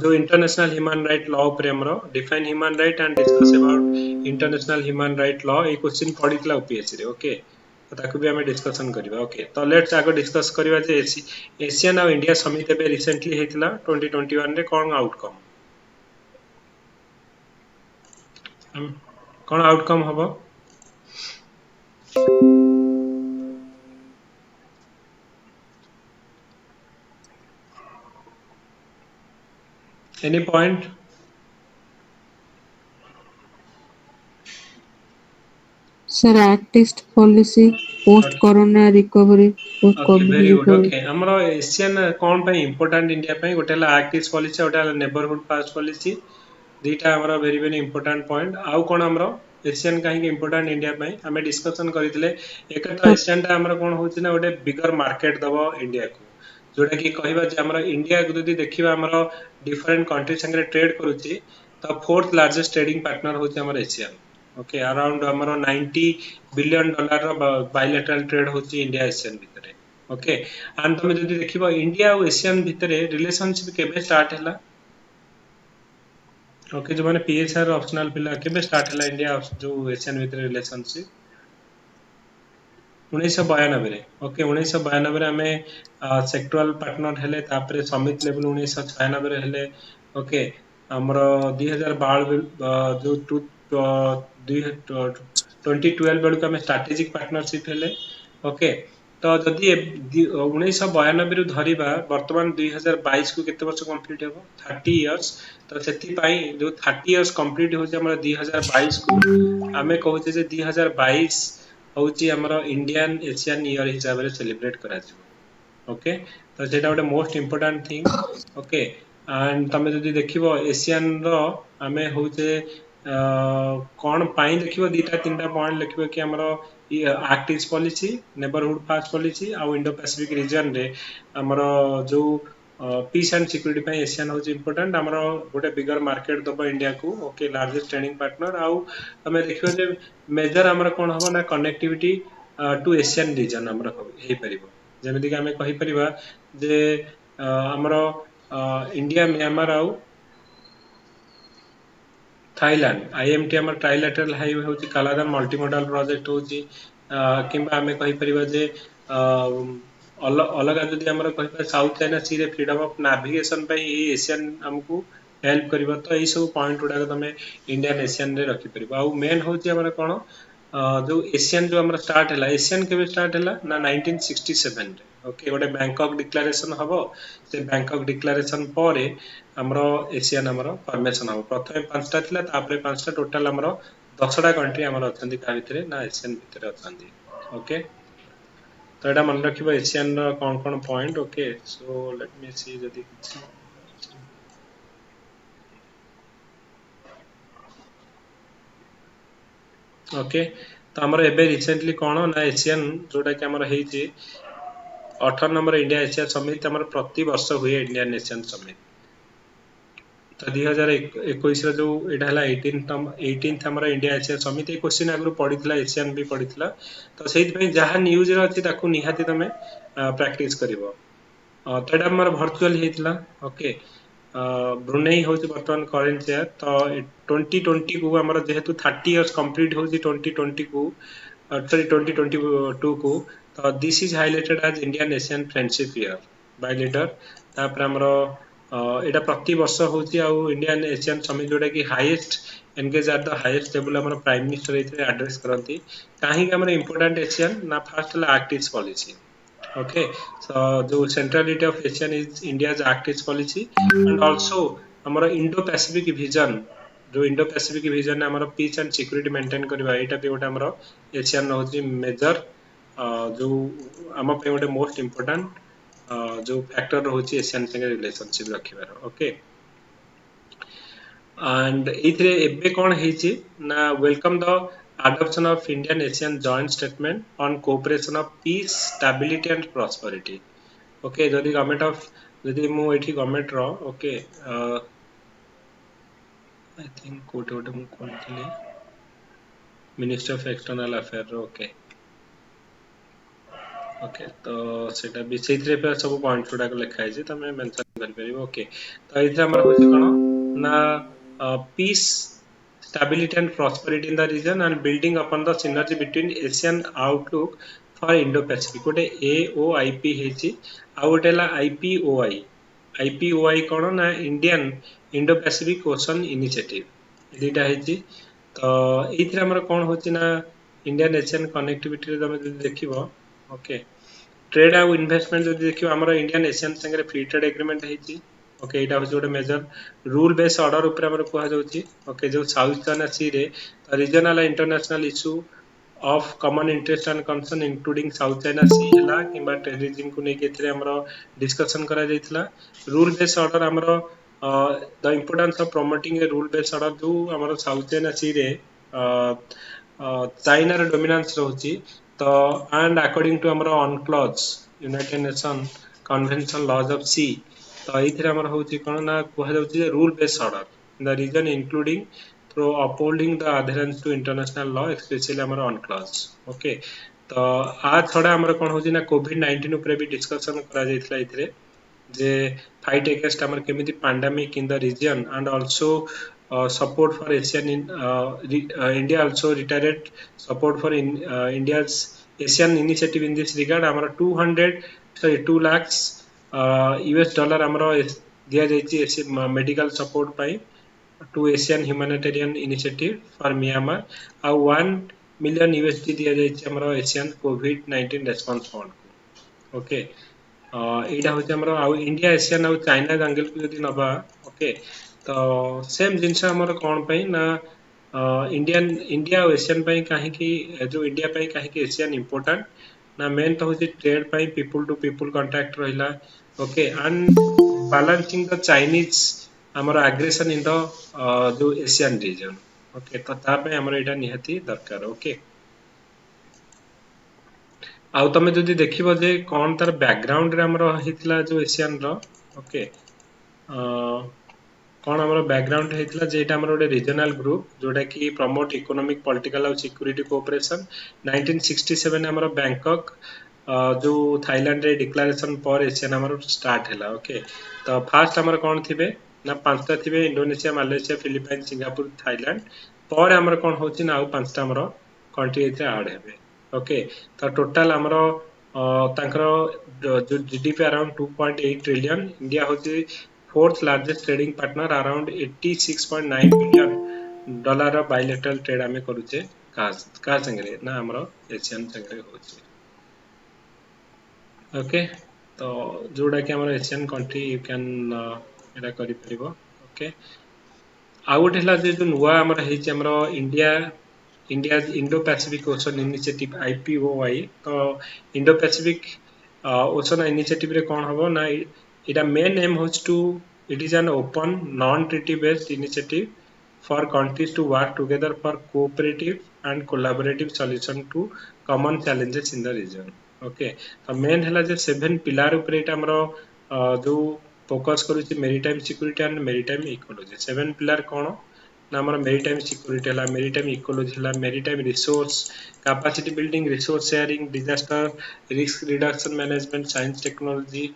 जो इंटरनेशनल ह्यूमन राइट लॉ ऊपर हमरो define human right and discuss about international human right law ए क्वेश्चन पडितला यूपीएससी रे ओके तो ताकू भी हमें डिस्कशन करिबा ओके तो लेट्स आगो डिस्कस करिबा जे एशियन और इंडिया समिट एबे रिसेंटली हेतला 2021 रे कोन आउटकम कोन आउटकम हबो any point Sir, Act-East policy, post-corona recovery, okay post-COVID very good recovery. Okay हमरो एशियन कोन पे इंपोर्टेंट इंडिया पे गोटे ला एक्ट ईस्ट पॉलिसी गोटे ला नेबरहुड पास पॉलिसी दीटा हमरो वेरी वेरी इंपोर्टेंट पॉइंट आउ कोन हमरो एशियन काहे इंपोर्टेंट इंडिया पे हमें डिस्कशन करितले एक तो एशियन टा हमरो कोन होची ना गोटे बिगर मार्केट दबो इंडिया को जोटा कि कहबा जे हमरो इंडिया को यदि देखिबा हमरो डिफरेंट कंट्री संगे ट्रेड करूची तो फोर्थ लार्जेस्ट ट्रेडिंग पार्टनर होची हमरो एशियन ओके अराउंड हमरो 90 बिलियन डॉलर रो बायलैटरल ट्रेड होची इंडिया एशियन भितरे ओके एंड तुम जदि देखिबा इंडिया और एशियन भितरे रिलेशनशिप केबे स्टार्ट हैला ओके जो माने पीएसआर ऑप्शनल पिला केबे स्टार्ट हैला इंडिया जो एशियन भितरे रिलेशनशिप 1992 रे ओके 1992 रे हमें सेक्टोरल पार्टनर हेले तापरे समिट लेवल 1996 रे हेले ओके हमरो 2012 जो 2012 बेलू हमें स्ट्रेटेजिक पार्टनरशिप हेले ओके तो जदि 1992 रु धरिबा वर्तमान 2022 को केते वर्ष कंप्लीट हेबो 30 इयर्स तो सेति पई जो 30 इयर्स कंप्लीट हो जे हमरा 2022 को हमें कहूचे जे 2022 होची हमरो इंडियन एशियन ईयर हिसाब रे सेलिब्रेट करा जिवो ओके तो जेटा गोटे most important thing okay and तमे जदि देखिबो एशियन रो हमें होचे कोन पाई देखिबो दीटा तीनटा पॉइंट लिखिबो कि हमरो act east policy neighbourhood fast policy आ इंडो पैसिफिक रीजन रे हमरो जो पीस एंड सिक्योरिटी पे एशियन होची इंपोर्टेंट हमरो गोटे बिगर मार्केट दबो इंडिया को ओके लार्जेस्ट ट्रेडिंग पार्टनर आउ हमें देखिबो जे मेजर हमरो कोन हबो ना कनेक्टिविटी टू एशियन रीजन हमरो हे परिबो जेमिति कि हमें कहि परिबा जे हमरो इंडिया म्यांमार आउ थाईलैंड आईएमटी हमर ट्राइलेटरल हाईवे होची कालादान मल्टी मॉडल प्रोजेक्ट होची किंबा हमें कहि परिबा जे अलग जदि हमर कहि साउथ चाइना सी रे फ्रीडम ऑफ नेविगेशन पे एशियन हमकु हेल्प करिबा तो एई सब पॉइंट उडा तमे इंडियन एशियन रे रखि परिबा आ मेन होची हमर कोन जो एशियन जो हमर स्टार्ट हैला एशियन केबे स्टार्ट हैला ना 1967 रे ओके गोटे बैंकॉक डिक्लेरेशन हबो से बैंकॉक डिक्लेरेशन परे हमरो एशियन हमरो फॉर्मेशन हबो प्रथमे पांचटा थिला तापरे पांचटा टोटल हमरो 10टा कंट्री हमरो अछंती का भितरे ना एशियन भितरे अछंती ओके तो एटा मन रखिबो एशियन रो कोन कोन point okay so let me see जदी ओके तो हमर एबे रिसेंटली कोन ना एशियन जोटा कि हमर हेची 18 नंबर इंडिया एशिया समिट हमर प्रति वर्ष हुए इंडियन एशियन समिट तो 2021 रे जो एटा हला 18th हमर इंडिया एशिया समिट ए क्वेश्चन आगु पडितला एशियन भी पडितला तो सेहि पे जहा न्यूज रे अछि ताकू निहाती तमे प्रैक्टिस करिवो तो एटा हमर वर्चुअल हेतला ओके ब्रुनेई होची वर्तमान करेंट शेयर तो 2020 को हमर जेहेतु 30 इयर्स कंप्लीट होची 2020 को सॉरी 2022 को तो this is highlighted as Indian Asian friendship year by leader तापर हमरो एटा प्रति वर्ष होची आ इंडियन एशियन समिट जोटा कि highest engage at the highest level हमर प्राइम मिनिस्टर एथे एड्रेस करंती काहे कि हमर इंपोर्टेंट एशियन ना फर्स्ट ला Act east policy Okay, so the centrality of ASEAN is India's Act East policy and also हमारा Indo-Pacific vision जो Indo-Pacific vision है हमारा peace and security maintain करवा एटा भी गोटे हमारा ASEAN होची major जो आम पे गोटे most important जो factor होची ASEAN संगे relationship रखिबार okay and इथरे एबे कोन हेची ना welcome the adoption of Indian ASEAN joint statement on cooperation of peace stability and prosperity okay जदि गवर्नमेंट ऑफ जदि मु एठी गवर्नमेंट रो ओके आई थिंक कोटे कोटे मु कोनथिले मिनिस्ट्री ऑफ एक्सटर्नल अफेयर रो ओके ओके तो सेटा भी सेथरे पे सब पॉइंट गुडा को लिखा है तमे मेंशन कर परिबो ओके तो इथरा हमर होची कोन ना piece stability and prosperity in the region and building upon the synergy between Asian outlook for Indo-Pacific गोटे AOIP हेची आ गोटे ला IPOI IPOI कोन ना Indian Indo Pacific Ocean initiative दीटा हेची तो इथरे हमर कोन होची ना इंडियन एशियन कनेक्टिविटी रे तमे देखिबो ओके ट्रेड आ इन्वेस्टमेंट जदि देखिबो हमर इंडियन एशियन संगे फ्री ट्रेड एग्रीमेंट हेची ओके इटा होची गोटे मेजर रूल बेस ऑर्डर ऊपर हमर कुहा जाउची ओके जो साउथ चाइना सी रे regional international issue of common interest and concern including South China Sea हला किबा टेररिज्म को नै केतरे हमर डिस्कशन करा जाइतला रूल बेस ऑर्डर हमर the importance of promoting a rule base order जो हमर साउथ चाइना सी रे चाइना रे डोमिनेंस रहउची तो एंड अकॉर्डिंग टू हमर UNCLOS United Nation convention laws of sea तो एथिरे हमर होची कोन ना कुहा जाउची rule base order in the region including through upholding the adherence to international law especially हमर ऑन क्लॉज ओके तो आज थोड़ा हमर कोन होची ना कोविड-19 ऊपर भी डिस्कशन करा जाइतला इथरे जे फाइट अगेंस्ट हमर केमिति pandemic in the region and also support for Asian in India also reiterated support for India's Asian initiative in this regard हमारा 2 lakhs US dollar हमारा दिया जाइए मेडिकल सपोर्ट पाई to Asian humanitarian initiative for Myanmar आ 1 million USD दिया जाइए हमारा Asian कोविड-19 रेस्पॉन्स फंड को ओके एटा होचे हमरो आ इंडिया एशियन आ चाइना एंगल को यदि नबा ओके तो सेम जिनस हमर कोन पई ना इंडिया और एशियन पई काहे कि जो इंडिया पई काहे कि एशियन इंपोर्टेंट ना मेन तो होची ट्रेड पई पीपल टू पीपल कांटेक्ट रहिला okay and balancing the Chinese हमर एग्रेशन इन द जो एशियन रीजन ओके तो ता पे हमर एटा निहती दरकार ओके आउ तमे जदि देखिबो जे कोन तार बैकग्राउंड रे हमर हितला जो एशियन रो ओके कौन हमारा बैकग्राउंड हेतला जेटा हमर ओडे रीजनल ग्रुप जोटा कि प्रमोट इकोनॉमिक पॉलिटिकल और सिक्योरिटी कोऑपरेशन 1967 हमर बैंकॉक जो थाईलैंड रे डिक्लेरेशन पर एशियन हमर स्टार्ट हैला ओके तो फर्स्ट हमर कौन थिबे ना पांचटा थिबे Indonesia Malaysia Philippine Singapore Thailand पर हमर कौन होची ना आउ पांचटा हमर कंट्री एते ऐड हेबे ओके तो टोटल हमर तांकर जो जीडीपी अराउंड 2.8 ट्रिलियन इंडिया होची fourth largest trading partner around 86.9 billion dollar bilateral trade हमें करूचे का संगे ना हमरो एशियन संगे होचे ओके तो जोड़ा कि हमरो एशियन कंट्री यू कैन एटा करि परिबो ओके आउट हला जे जो नुवा हमर हेचे हमरो India Indo Pacific Ocean initiative IPOI तो इंडो पैसिफिक ओशन इनिशिएटिव रे कोन हबो ना इटा main aim was to it is an open non-treaty based initiative for countries to work together for cooperative and collaborative solution to common challenges in the region okay तो main हला जे 7 pillar ऊपर एटा हमरो जो focus करूची maritime security and maritime ecology 7 pillar कोन ना हमर maritime security हला मेरीटाइम इकोलॉजी हला maritime resource capacity building resource sharing disaster risk reduction management science technology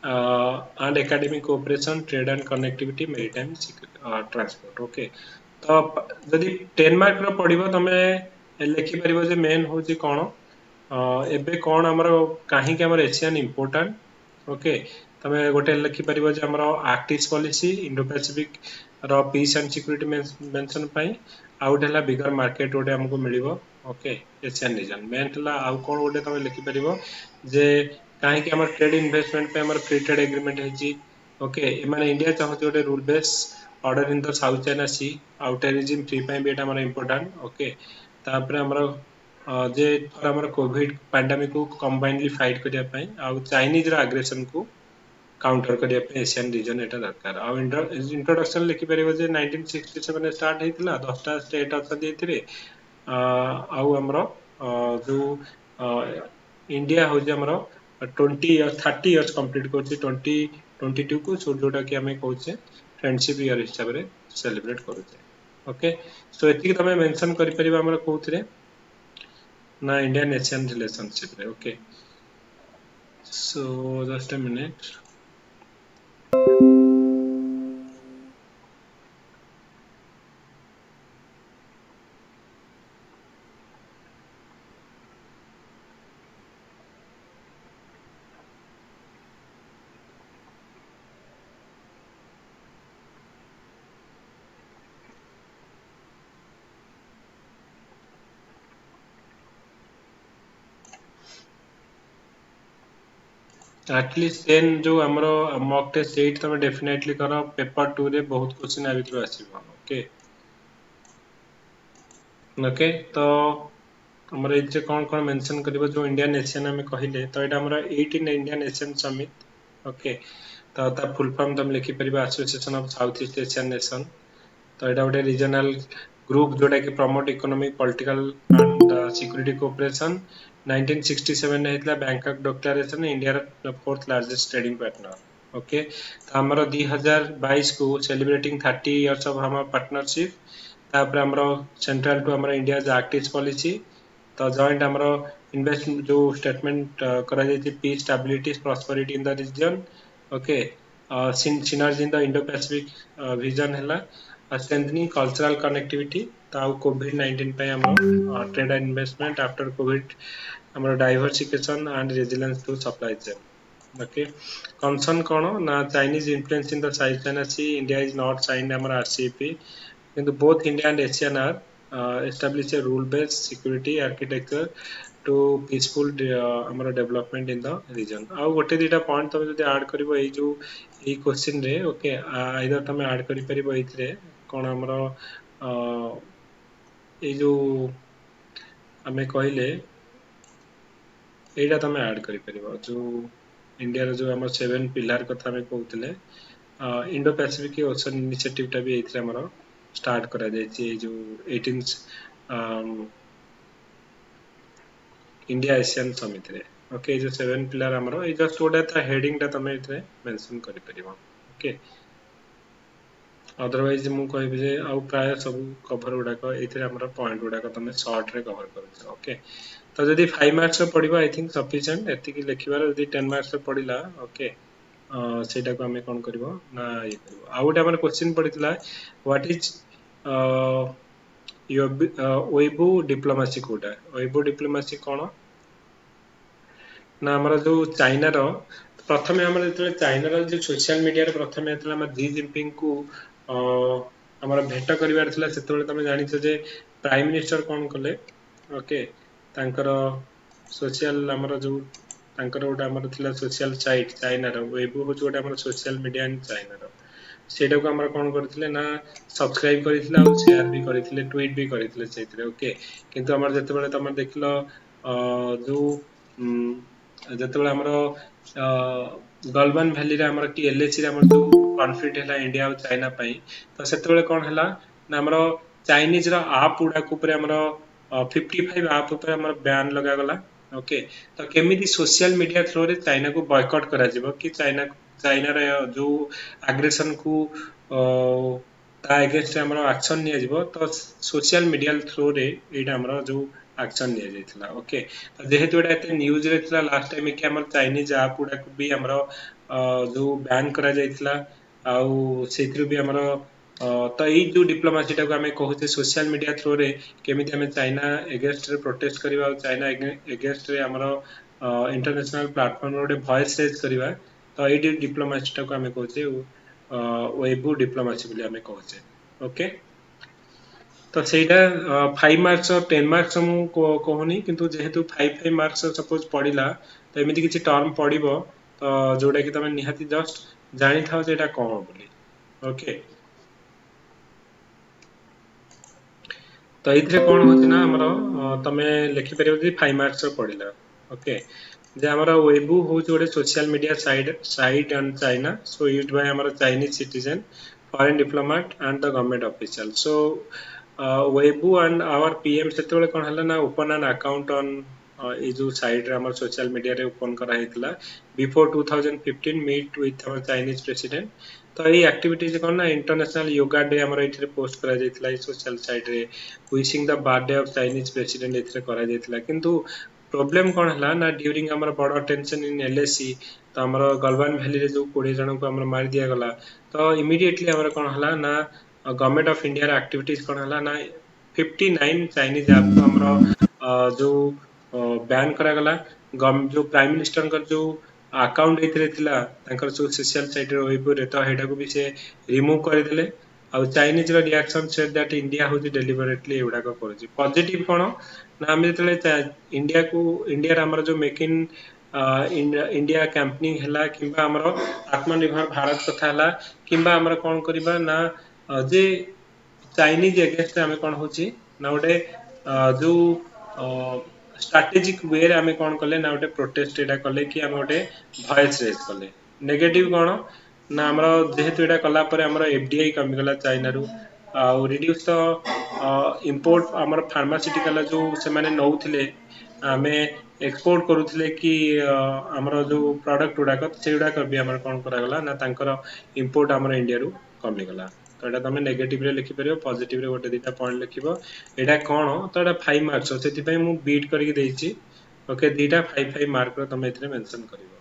and academic cooperation, trade and connectivity, maritime transport. Okay. तो जदि 10 mark रो पढिबो तमे लिखि परिबो जे मेन होची कोन एबे कोन हमर काहे कि हमर एशियन इंपोर्टेंट ओके तमे गोटे लिखि परिबो जे हमर Act east policy Indo Pacific रो पीस एंड सिक्योरिटी मेंशन पई आउट हला बिगर मार्केट गोटे हमको मिलिबो ओके एशियन रीजन मेन हला आउ कोन गोटे तमे लिखि परिबो जे कहीं कि हमर ट्रेड इन्वेस्टमेंट पे हमर फ्री ट्रेड एग्रीमेंट है ओके माने इंडिया चाहते गोटे rule base order in the South China Sea आउ टेररिज्म फ्री पे भी एटा हमर इंपोर्टेंट ओके तापर हमर जे थोड़ा हमर कोविड पैंडेमिक को कंबाइनली फाइट करिया पई आउ चाइनीज रा एग्रेशन को काउंटर करिया पे एशियन रीजन एटा दरकार आउ इंट्रोडक्शन लिखि परिबो जे 1967 में स्टार्ट हेतिला 10 टा स्टेट अछन एथिरे आउ हमर जो इंडिया हो जे हमर 20 इयर्स 30 इयर्स कंप्लीट करछि 2022 को जोटा कि हमें कहउछे फ्रेंडशिप ईयर हिसाब रे सेलिब्रेट करूछे ओके सो एति तमे मेंशन करि परिबा हमर कोउथरे ना इंडियन एशियन रिलेशनशिप रे okay so just a minute at least then जो हमरो मॉक टेस्ट सेट तमे डेफिनेटली करो पेपर 2 रे बहुत क्वेश्चन आ भितर आसीबो ओके ओके तो हमर इजे कोन मेंशन करबो जो इंडियन एशियन हमें कहिले तो एटा हमर 18 इंडियन एशियन समिट ओके तो ता फुल फॉर्म तुम लिखि परिबा Association of South East Asian Nation तो एटा गोटे रीजनल ग्रुप जोटा कि promote economic political and security cooperation 1967 ने हेतला बैंकॉक डिक्लेरेशन इंडिया रा fourth largest trading partner okay तो हमर 2022 को सेलिब्रेटिंग 30 इयर्स ऑफ हमर पार्टनरशिप तापर हमर सेंट्रल टू हमर इंडिया एक्ट ईस्ट पॉलिसी तो जॉइंट हमर इन्वेस्ट जो स्टेटमेंट करा जाय peace stability prosperity in the region okay synergy in the Indo-Pacific vision है strengthening cultural connectivity ताऊ COVID-19 पे हमरो trade and investment after COVID हमरो diversification and resilience to supply chain okay concern कोन ना Chinese influence in the South China Sea India is not signed हमरो RCEP किंतु both India and ASEAN are establish a rule based security architecture to peaceful हमरो development in the region आउ गोटे दिटा point तमे जदी add करबो ए जो ए question रे ओके आइदर तमे ऐड करि परिबो एथिरे कोन हमरो ए जो हमें कहले एटा तमे ऐड करि परिबो जो इंडिया रो जो हमर 7 पिलर कथा हमें कहउतले इंडो पैसिफिक ओशन इनिशिएटिव टा भी एथिरे हमरो स्टार्ट करा जाय छै जो 18 इंडिया एशियन समिति रे ओके जो 7 पिलर हमरो ए जस्ट ओडा था हेडिंग ता तमे इतरे मेंशन करि परिबो ओके अदरवाइज मु कहबी जे आउ प्राय सब कवर उडा को इतरे हमरो पॉइंट उडा को तमे शॉर्ट रे कवर करू ओके तो जदी 5 मार्क्स रे पडिबो आई थिंक सफिशिएंट एति की लिखिबार जदी 10 मार्क्स रे पडिला ओके सेटा को हमें कोन करबो ना ये करबो आउट हमर क्वेश्चन पडितला व्हाट इज वेबू डिप्लोमेसी कोटा वेबू डिप्लोमेसी कोन ना हमारा जो चाइना रो प्रथमे हमर जते चाइना रो जो सोशल मीडिया रे प्रथमे एतला हम जी जिनपिंग को हमर भेट करिवार थिला सेतोले तमे जानि छ जे प्राइम मिनिस्टर कोन कले ओके तांकर सोशल हमर जो तांकर ओटा हमर थिला सोशल साइट चाइना रो वेबू हो जोटा हमर सोशल मीडिया इन चाइना रो सेटा को हमर कोन करथिले ना सब्सक्राइब करिथिले और शेयर भी करिथिले ट्वीट भी करिथिले सेतिरे ओके किंतु हमर जते बेले तमे देखलो जो जते बेले हमर गलवान वैली रे हमर की एलएसी रे हमर जो कॉन्फ्लिक्ट हैला इंडिया और चाइना पई तो सेते बेले कोन हैला ना हमर चाइनीज रो ऐप उडा को ऊपर हमर 55 ऐप ऊपर हमर बैन लगा गला ओके तो केमिति सोशल मीडिया थ्रू रे चाइना को बॉयकॉट करा जिवो कि चाइना रे जो एग्रेशन को ता अगेंस्ट हमर एक्शन निया जिवो तो सोशल मीडिया थ्रू रे एटा हमर जो एक्शन निया जायतिला ओके तो जेहेतु एटा एते न्यूज रे थिला लास्ट टाइम कि हमर चाइनीज ऐप उडा को भी हमर जो बैन करा जायतिला आउ सेथि भी हमर तो ई जो डिप्लोमेसी टा को हमें कहूचे सोशल मीडिया थ्रू रे केमिति हमें चाइना अगेंस्ट रे प्रोटेस्ट करबा चाइना अगेंस्ट रे हमर इंटरनेशनल प्लेटफॉर्म रे वॉइस रेज करबा तो ई डिप्लोमेसी टा को हमें कहूचे वेबू डिप्लोमेसी बोली हमें कहूचे ओके तो सेटा 5 मार्क्स और 10 मार्क्स हम कहूनी किंतु जेहेतु 5 मार्क्स सपोज पड़िला तो एमती किसी टर्म पड़ो तो जोटा कि तुम निहाती जस्ट जानी था एटा कौन बोली ओके तो ये कौन होची ना हमरो तमे लिखि परियो जे 5 मार्क्स पड़िला ओके जे हमरो वेबू हो जोड़े social media site and China so used by हमरो Chinese citizen foreign diplomat and the government official so Weibo and our PM सेते बेले कोन हला ना open an account on a जो साइट रे हमर सोशल मीडिया रे ओपन करा हेतला बिफोर 2015 मीट विथ हमर चाइनीज प्रेसिडेंट तो ये एक्टिविटीज कौन ना इंटरनेशनल योगा डे हमर एथिरे पोस्ट करा जायतला ई सोशल साइट रे wishing the birthday of Chinese president एथिरे करा जायतला किंतु प्रोब्लेम कौन है ना ड्यूरिंग हमर बड़ टेंशन इन एलएसी तो हमर गलवान वैली रे जो 20 जन को हमर मार दिया गला तो इमीडिएटली हमर कौन हला ना गवर्नमेंट ऑफ इंडिया रे एक्टिविटीज कौन हला ना 59 चाइनीज ऐप को हमर जो बैन करा गला जो प्राइम मिनिस्टर का जो अकाउंट एथिरे थिला तांकर सोशल साइट रे वेबो रे तो हेडा को भी से रिमूव कर देले आउ चाइनीज रो रिएक्शन सेड दैट इंडिया होजी डेलिबरेटली एवडा को करजी पॉजिटिव कोन ना हम जतले इंडिया हमर जो मेक इन इंडिया कैंपेनिंग हला किबा हमर आत्मनिर्भर भारत कथा हला किबा हमर कोन करबा ना जे चाइनीज अगेंस्ट हमें कोन होची ना ओडे जो स्ट्रेटेजिक वे रे हमें कोन करले ना ओडे प्रोटेस्ट एटा करले कि हम ओडे वॉइस रेज करले नेगेटिव कोन ना हमर जेहेतु एटा कला परे हमर एफडीआई कमी गला चाइना रु रिड्यूस द इंपोर्ट हमर फार्मास्यूटिकल जो से माने नौथिले हमें एक्सपोर्ट करूथिले कि हमर जो प्रोडक्ट उडा से उडा कर भी हमर कोन करा गला ना तांकर इंपोर्ट हमर इंडिया रु कमी गला तो एटा तमे नेगेटिव रे लिखि परियो पॉजिटिव रे गोटे दिटा पॉइंट लिखिबो एटा कोन तो एटा 5 मार्क्स सेति पई मु बीट करके देछि ओके दिटा 5 मार्क रो तमे इतरे मेंशन करिवो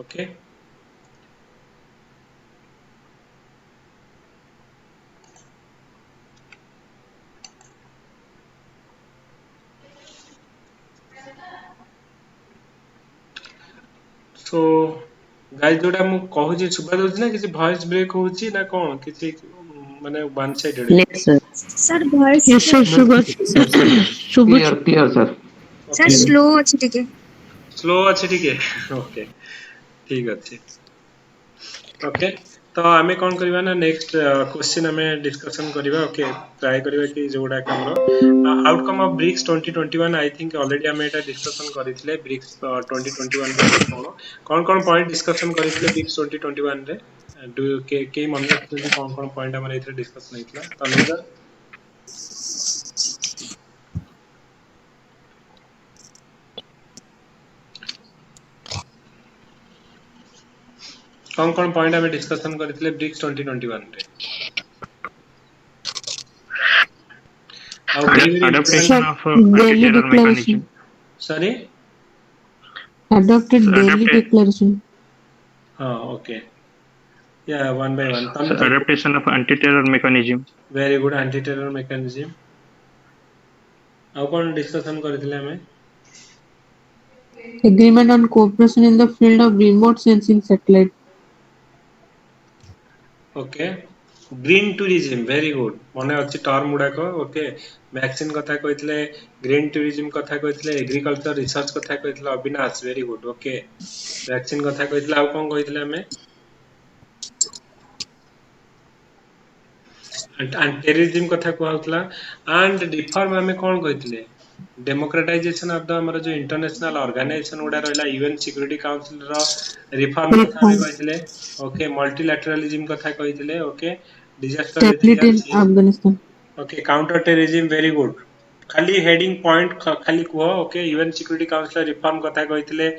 ओके सो गाइस जोटा मु कहू जे सुबा दोछि ना किसी वॉइस ब्रेक होछि ना कोन किसी माने one sided Yes, sir. Sir voice Yes, sir, clear clear sir sir slow अछि टिके स्लो अछि ठीक है ओके ठीक अछि ओके तो आमे कोन करबा ना नेक्स्ट क्वेश्चन हमें डिस्कशन करबा ओके ट्राई करबा कि जोडा हमरो outcome of BRICS 2021 I think already हमें एटा डिस्कशन करितले ब्रिक्स 2021 कोन कोन पॉइंट डिस्कशन करितले ब्रिक्स 2021 रे डू के मन रखते कोन कोन पॉइंट हमर एथरे डिस्कशन नइतला तनुजा कौन कौन पॉइंट हमें डिस्कशन करथिले ब्रिक्स 2021 रे Adaptation of anti-terror mechanism. Sorry adopted daily declaration. हां ओके या one by one Adaptation of anti-terror mechanism. Very good anti terror mechanism आउ कौन डिस्कशन करथिले हमें Agreement on cooperation in the field of remote sensing satellite. Okay green tourism very good मने अछि term गुडा को okay vaccine कथा कहितले green tourism कथा कहितले एग्रीकल्चर रिसर्च कथा कहितले Avinash very good okay vaccine कथा कहितले आउ कोन कहितले हमें एंड टेररिज्म कथा कहउतला एंड रिफॉर्म हमें कोन कहितले डेमोक्रेटाइजेशन ऑफ द हमर जो इंटरनेशनल ऑर्गेनाइजेशन उडा रहला यूएन सिक्योरिटी काउंसिल रो रिफॉर्म कथा हमें कहितले ओके मल्टीलैटरलिज्म कथा कहितले okay disaster Stability in resilience Afghanistan. Okay counter terrorism very good खाली हेडिंग पॉइंट खाली को okay UN security council reform कथा कहितले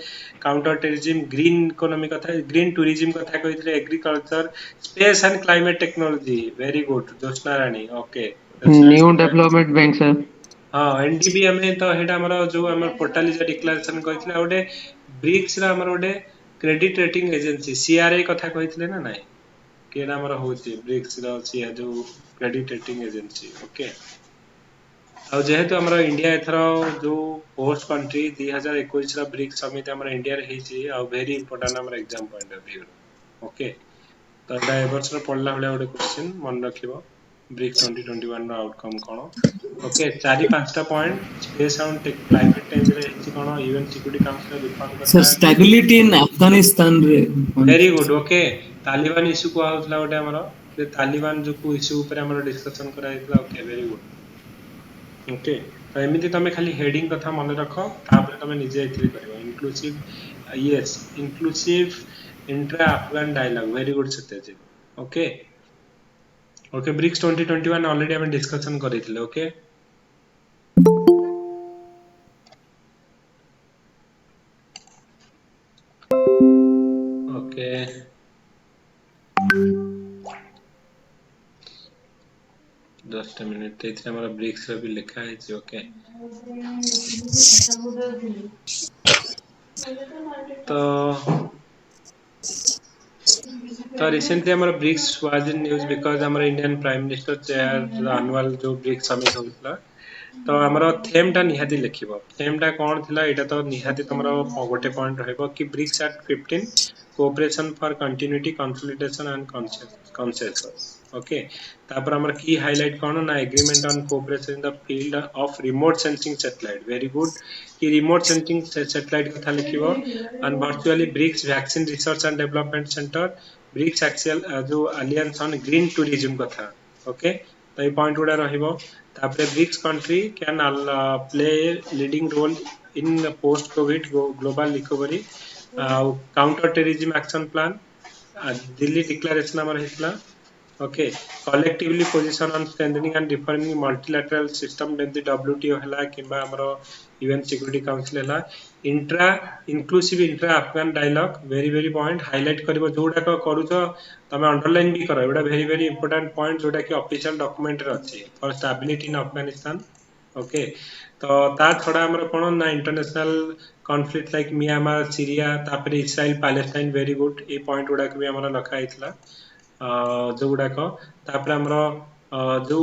काउंटर टेररिज्म ग्रीन इकोनॉमी कथा ग्रीन टूरिज्म कथा कहितले agriculture space and climate technology very good Joshna Rani okay new development bank sir हाँ NDB हमें तो हेडा हमर जो हमर पोर्टल इज डिक्लेरेशन कहितले ओडे ब्रिक्स रा हमर ओडे क्रेडिट रेटिंग एजेंसी सीआरए कथा कहितले ना नाही केना हमर होची ब्रिक्स रा छी जो क्रेडिट रेटिंग एजेंसी ओके आ जेहेतु हमर इंडिया एथर जो होस्ट कंट्री 2021 रा ब्रिक्स समिट हमर इंडिया रे हेची आ वेरी इंपोर्टेंट हमर exam point of view okay तो एटा एवर्स रा पढला हले ओडे क्वेश्चन मन रखिबो ब्रिक्स 2021 ର आउटकम कोन ओके चारि पांचटा point space and climate change रे हिची कोन UN security council reform sir करता स्टेबिलिटी इन अफगानिस्तान रे very good okay Taliban issue को आउतला गोटे हमरो जे तालिबान जो को इश्यू ऊपर हमरो डिस्कशन करा हितला ओके वेरी गुड ओके तो एमिति तमे खाली हेडिंग कथा मन रखो तापर तमे निजे एथि करबो inclusive yes inclusive intra Afghan dialogue very good Satyajit okay okay BRICS 2021 already हमें डिस्कशन करिथिले okay okay just a minute एथि हमर ब्रिक्स रे भी लिखा है जी ओके तो रिसेंटली हमारा BRICS was in news because हमारा Indian prime minister chair annual जो ब्रिक्स समिट होतला तो हमारा थेम टा निहाती लिखिबो थेम टा कोन थिला एटा तो निहाती तमरो गोटे पॉइंट रहइबो कि BRICS at 15 cooperation for continuity consolidation and consensus okay तापर हमर की हाईलाइट कोन ना agreement on cooperation in the field of remote sensing satellite very good कि रिमोट सेंसिंग सैटेलाइट कथा लिखिबो and virtually BRICS vaccine research and development centre BRICS excel जो alliance on green tourism कथा ओके तो ये point गुडा रहिबो तापर BRICS country can play leading role in post Covid global recovery counter terrorism action plan Delhi declaration हमर हितला okay collectively position on strengthening and reforming multilateral system like the WTO hela kimba amaro UN security council hela intra inclusive intra afghan dialogue very point highlight karibo जोटा को करूछो तमे underline भी करो एटा very important point जोटा कि official document रे अछि for stability in Afghanistan okay तो ता छडा हमर कोन ना international conflict like Myanmar Syria तापर इस्राइल पैलेस्टाइन वेरी गुड ए पॉइंट गुडा के भी हमर लखा हितला जो गुड़ाक तापर हमर जो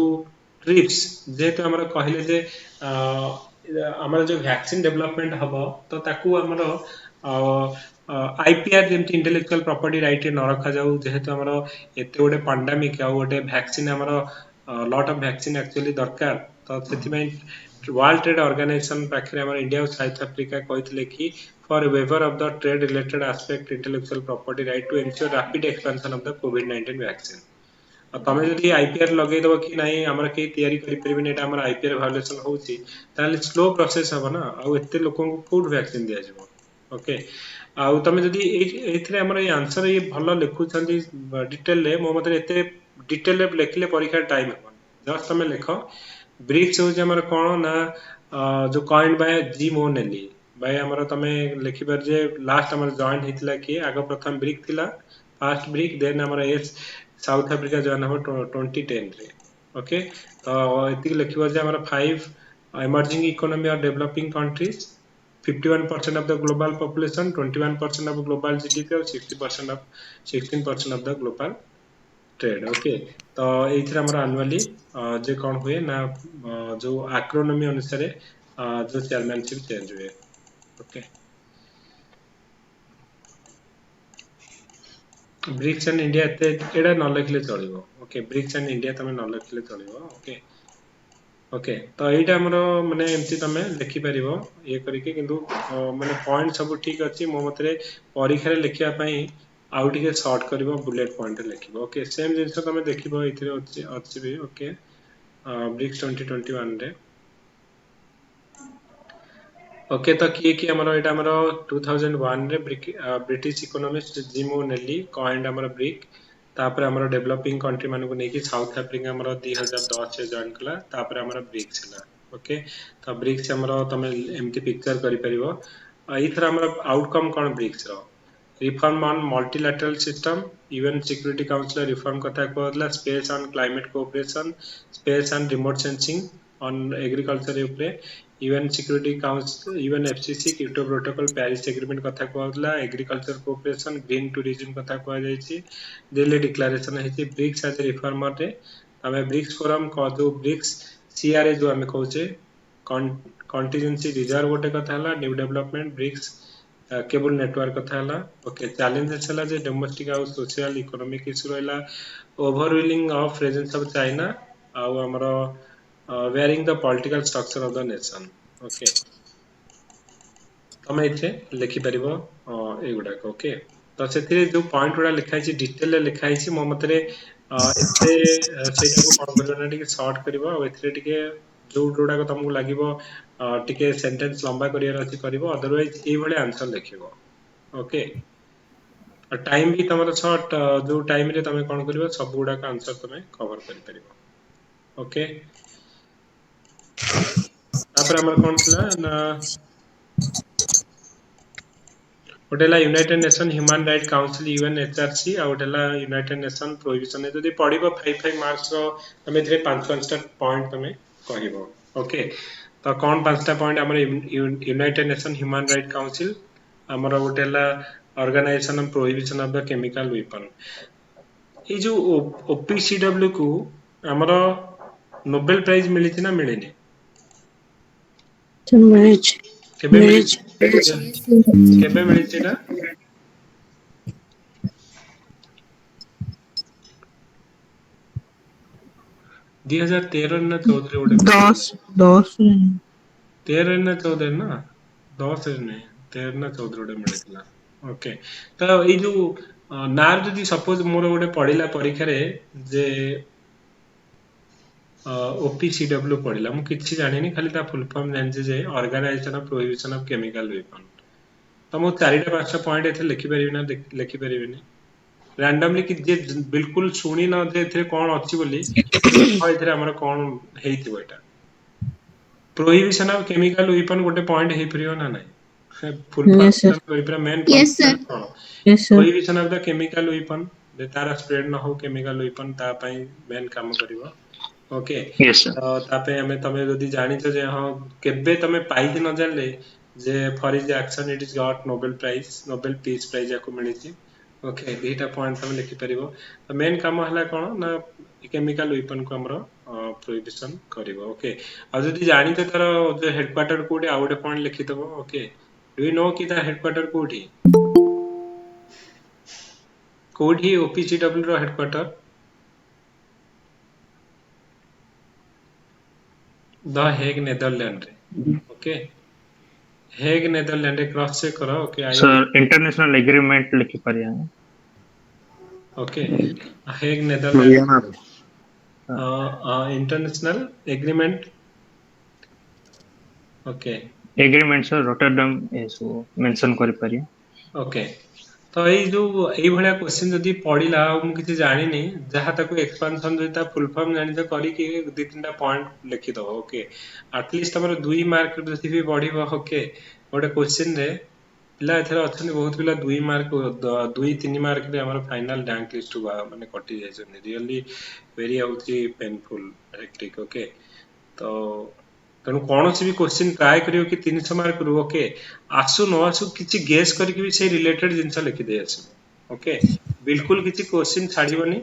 ट्रिप्स जेहेतु हमर कहले जे हमर जो वैक्सीन डेवलपमेंट हबो तो ताकू हमर आईपीआर जेमति इंटेलेक्चुअल प्रॉपर्टी राइट न रखा जाऊ जेहेतु हमर एते गोटे पैंडेमिक आ गोटे वैक्सीन हमर लॉट ऑफ वैक्सीन एक्चुअली दरकार तो सेति में वर्ल्ड ट्रेड ऑर्गेनाइजेशन पाखरे हमर इंडिया और साउथ अफ्रीका कहितले कि for a waiver of the trade related aspect intellectual property right to ensure rapid expansion of the COVID-19 vaccine. तमे जदि आईपीआर लगे दबो कि नाही हमरा के तयारी करि परबे नेटा हमरा आईपीआर वायलेशन होउची ताले स्लो प्रोसेस हबो ना आ एते लोकन को फूड वैक्सीन दिया जबो ओके आ तमे जदि एथरे हमरा ये आंसर ये भलो लिखु छंदी डिटेल ले मो मतलब एते डिटेल ले लिखले परीक्षा टाइम हबो जस्ट तमे लिखो ब्रिक्स हो जे हमरा कोन ना जो कॉइन बाय जी मोनेली भाई हमर तमे लिखि पर जे लास्ट हमर जॉइन हितला कि आगो प्रथम ब्रिक थिला फर्स्ट ब्रिक देन हमर एस साउथ अफ्रीका जॉइन हम 2010 रे ओके तो एति लिखिबो जे हमर 5 emerging economy or developing countries 51% of the global population 21% of global GDP और 16% of the global trade okay तो एथरा हमर एनुअली जे कोन हुए ना जो एक्रोनॉमी अनुसार जो चेयरमैनशिप चेंज हुए ओके ब्रिक्स एंड इंडिया एटा न लिखले चलिबो ओके ब्रिक्स एंड इंडिया तमे न लिखले चलिबो ओके ओके तो एटा हमरो माने एमती तमे लिखि परिबो ये करिके किंतु माने पॉइंट सब ठीक अछि मो मतरे परीक्षा रे लिखिया पई आउट के शॉर्ट करिवो बुलेट पॉइंट लिखिबो ओके सेम जिंस तमे देखिबो इथरे अछि भी ओके ब्रिक्स 2021 रे ओके तो किए हमरो एटा हमरो 2001 रे ब्रिटिश इकोनॉमिस्ट जिम ओनेली कॉइंड हमरो ब्रिक तापर हमरो डेवलपिंग कंट्री मानको नै कि साउथ अफ्रीका हमरो 2010 से जॉइन कला तापर हमरो ब्रिक्स हला ओके तो ब्रिक्स हमरो तमे एमती पिक्चर करि परिबो इथरा हमरो आउटकम कोन ब्रिक्स रो reform on multilateral system UN security council reform कथा कहला space on climate cooperation space and remote sensing on agriculture ऊपर UN Security Council UN FCC Kyoto Protocol Paris Agreement कथा कहला एग्रीकल्चर कोऑपरेशन ग्रीन टूरिज्म कथा कह जाय छी Delhi declaration है ब्रिक्स एज रिफॉर्मर रे हमें ब्रिक्स फोरम को जो ब्रिक्स सीआरए जो हमें कहूचे कंटीजेंसी रिजर्व गोटे कथा हला new development BRICS cable network कथा हला ओके चैलेंजेस हला जे डोमेस्टिक और सोशल इकोनॉमिक इशू रहला overwhelming of presence of China आउ हमरो wearing the political structure of the nation okay तमे इथे लिखि परिबो एगुडा ओके तो से जो पॉइंट गुडा लिखाई छी डिटेल ले लिखाई छी मो मतरे एते सेटा को कोन करबो ना टिके शॉर्ट करबो आ एथे टिके जो गुडा को तुमको लागिबो टिके सेंटेंस लंबा करियर अछि करबो अदरवाइज ए भले आंसर लिखिबो ओके टाइम भी तमरो शॉर्ट जो टाइम रे तमे कोन करबो सब गुडा का आंसर तमे कवर करि परिबो ओके तापर हमर कोन थला ना होटेला United Nation human right council UNHRC आ होटेला यूनाइटेड नेशन प्रोहिबिशन जदी पढिबो 5 मार्क्स रो तमे थरे 5 पॉइंट तमे कहिबो ओके तो कोन 5टा पॉइंट हमर United Nation human right council हमर होटेला organisation of prohibition of the chemical weapon ए जो ओपीसीडब्ल्यू को हमर नोबेल प्राइज मिली थी ना मिलेनी केबे मिली केबे मिली थी ना 2013 ना 14 ओडे 13 ना 14 ना 10 नहीं 13 ना 14 ओडे मिलितला ओके तो ए जो नार जदी सपोज मोर ओडे पढिला परीक्षा रे जे ओपीसीडब्ल्यू पढिला मु किछि जानिनी खाली ता फुल फॉर्म जानि जे organisation of prohibition of chemical weapon तो मु 4टा 5टा पॉइंट एथे लिखि परिबि ना लिखि परिबिनी रैंडमली कि जे बिल्कुल सुनी न जे एथे कोन अछि बोली देखो एथे हमर कोन हेइतिबो एटा प्रोहिबिशन ऑफ केमिकल वेपन गोटे पॉइंट हे परियो ना नाही फुल फॉर्म कोइब्रा मेन Yes, sir. Prohibition of the chemical weapon जे तारा स्प्रेड न हो केमिकल वेपन ता पई मेन काम करिवो ओके Yes, sir. तो तापे हमें तमे जदी जानि छ जे हां केबे तमे पाई न जानले जे for is action it is got Nobel prize Nobel peace prize याको मिली छी ओके दीटा पॉइंट तमे लिखि परिबो तो मेन काम हला कोन ना केमिकल वेपन को हमरो प्रोहिबिशन करिवो ओके आ जदी जानि त तार जो हेडक्वार्टर कोडे आ गोटे पॉइंट लिखि दबो ओके डू यू नो कि ता हेडक्वार्टर कोठी कोठी ओपीसीडब्ल्यू रो हेडक्वार्टर द हेग नेदरलैंड रे okay Hague Netherland cross check करो ओके आई Sir, international agreement लिखि परिया ओके हेग नेदरलैंड वियना रे international agreement okay agreement sir Rotterdam एसो मेंशन करि परिया ओके तो ये जो एई भलिया क्वेश्चन जदी पढिला मु किछि जानि नै जहा ताको एक्सपेंशन जता फुल फॉर्म जानि त करी कि दु तीनटा पॉइंट लिखि दो ओके एटलीस्ट हमर 2 मार्क जति भी पढिबो ओके गोटे क्वेश्चन रे पिला एथरे अछन बहुत पिला 2 मार्क 2-3 मार्क रे हमर फाइनल रैंक लिस्ट माने कटि जाय छन really very utterly painful hectic okay तो तेणु कौन भी क्वेश्चन ट्राए करियो कि 300 मार्क रू ओके आसु न आसु किछि गेस करके भी से रिलेटेड जिंस लिखि दे आसु ओके बिल्कुल किछि क्वेश्चन छाड़िबोनी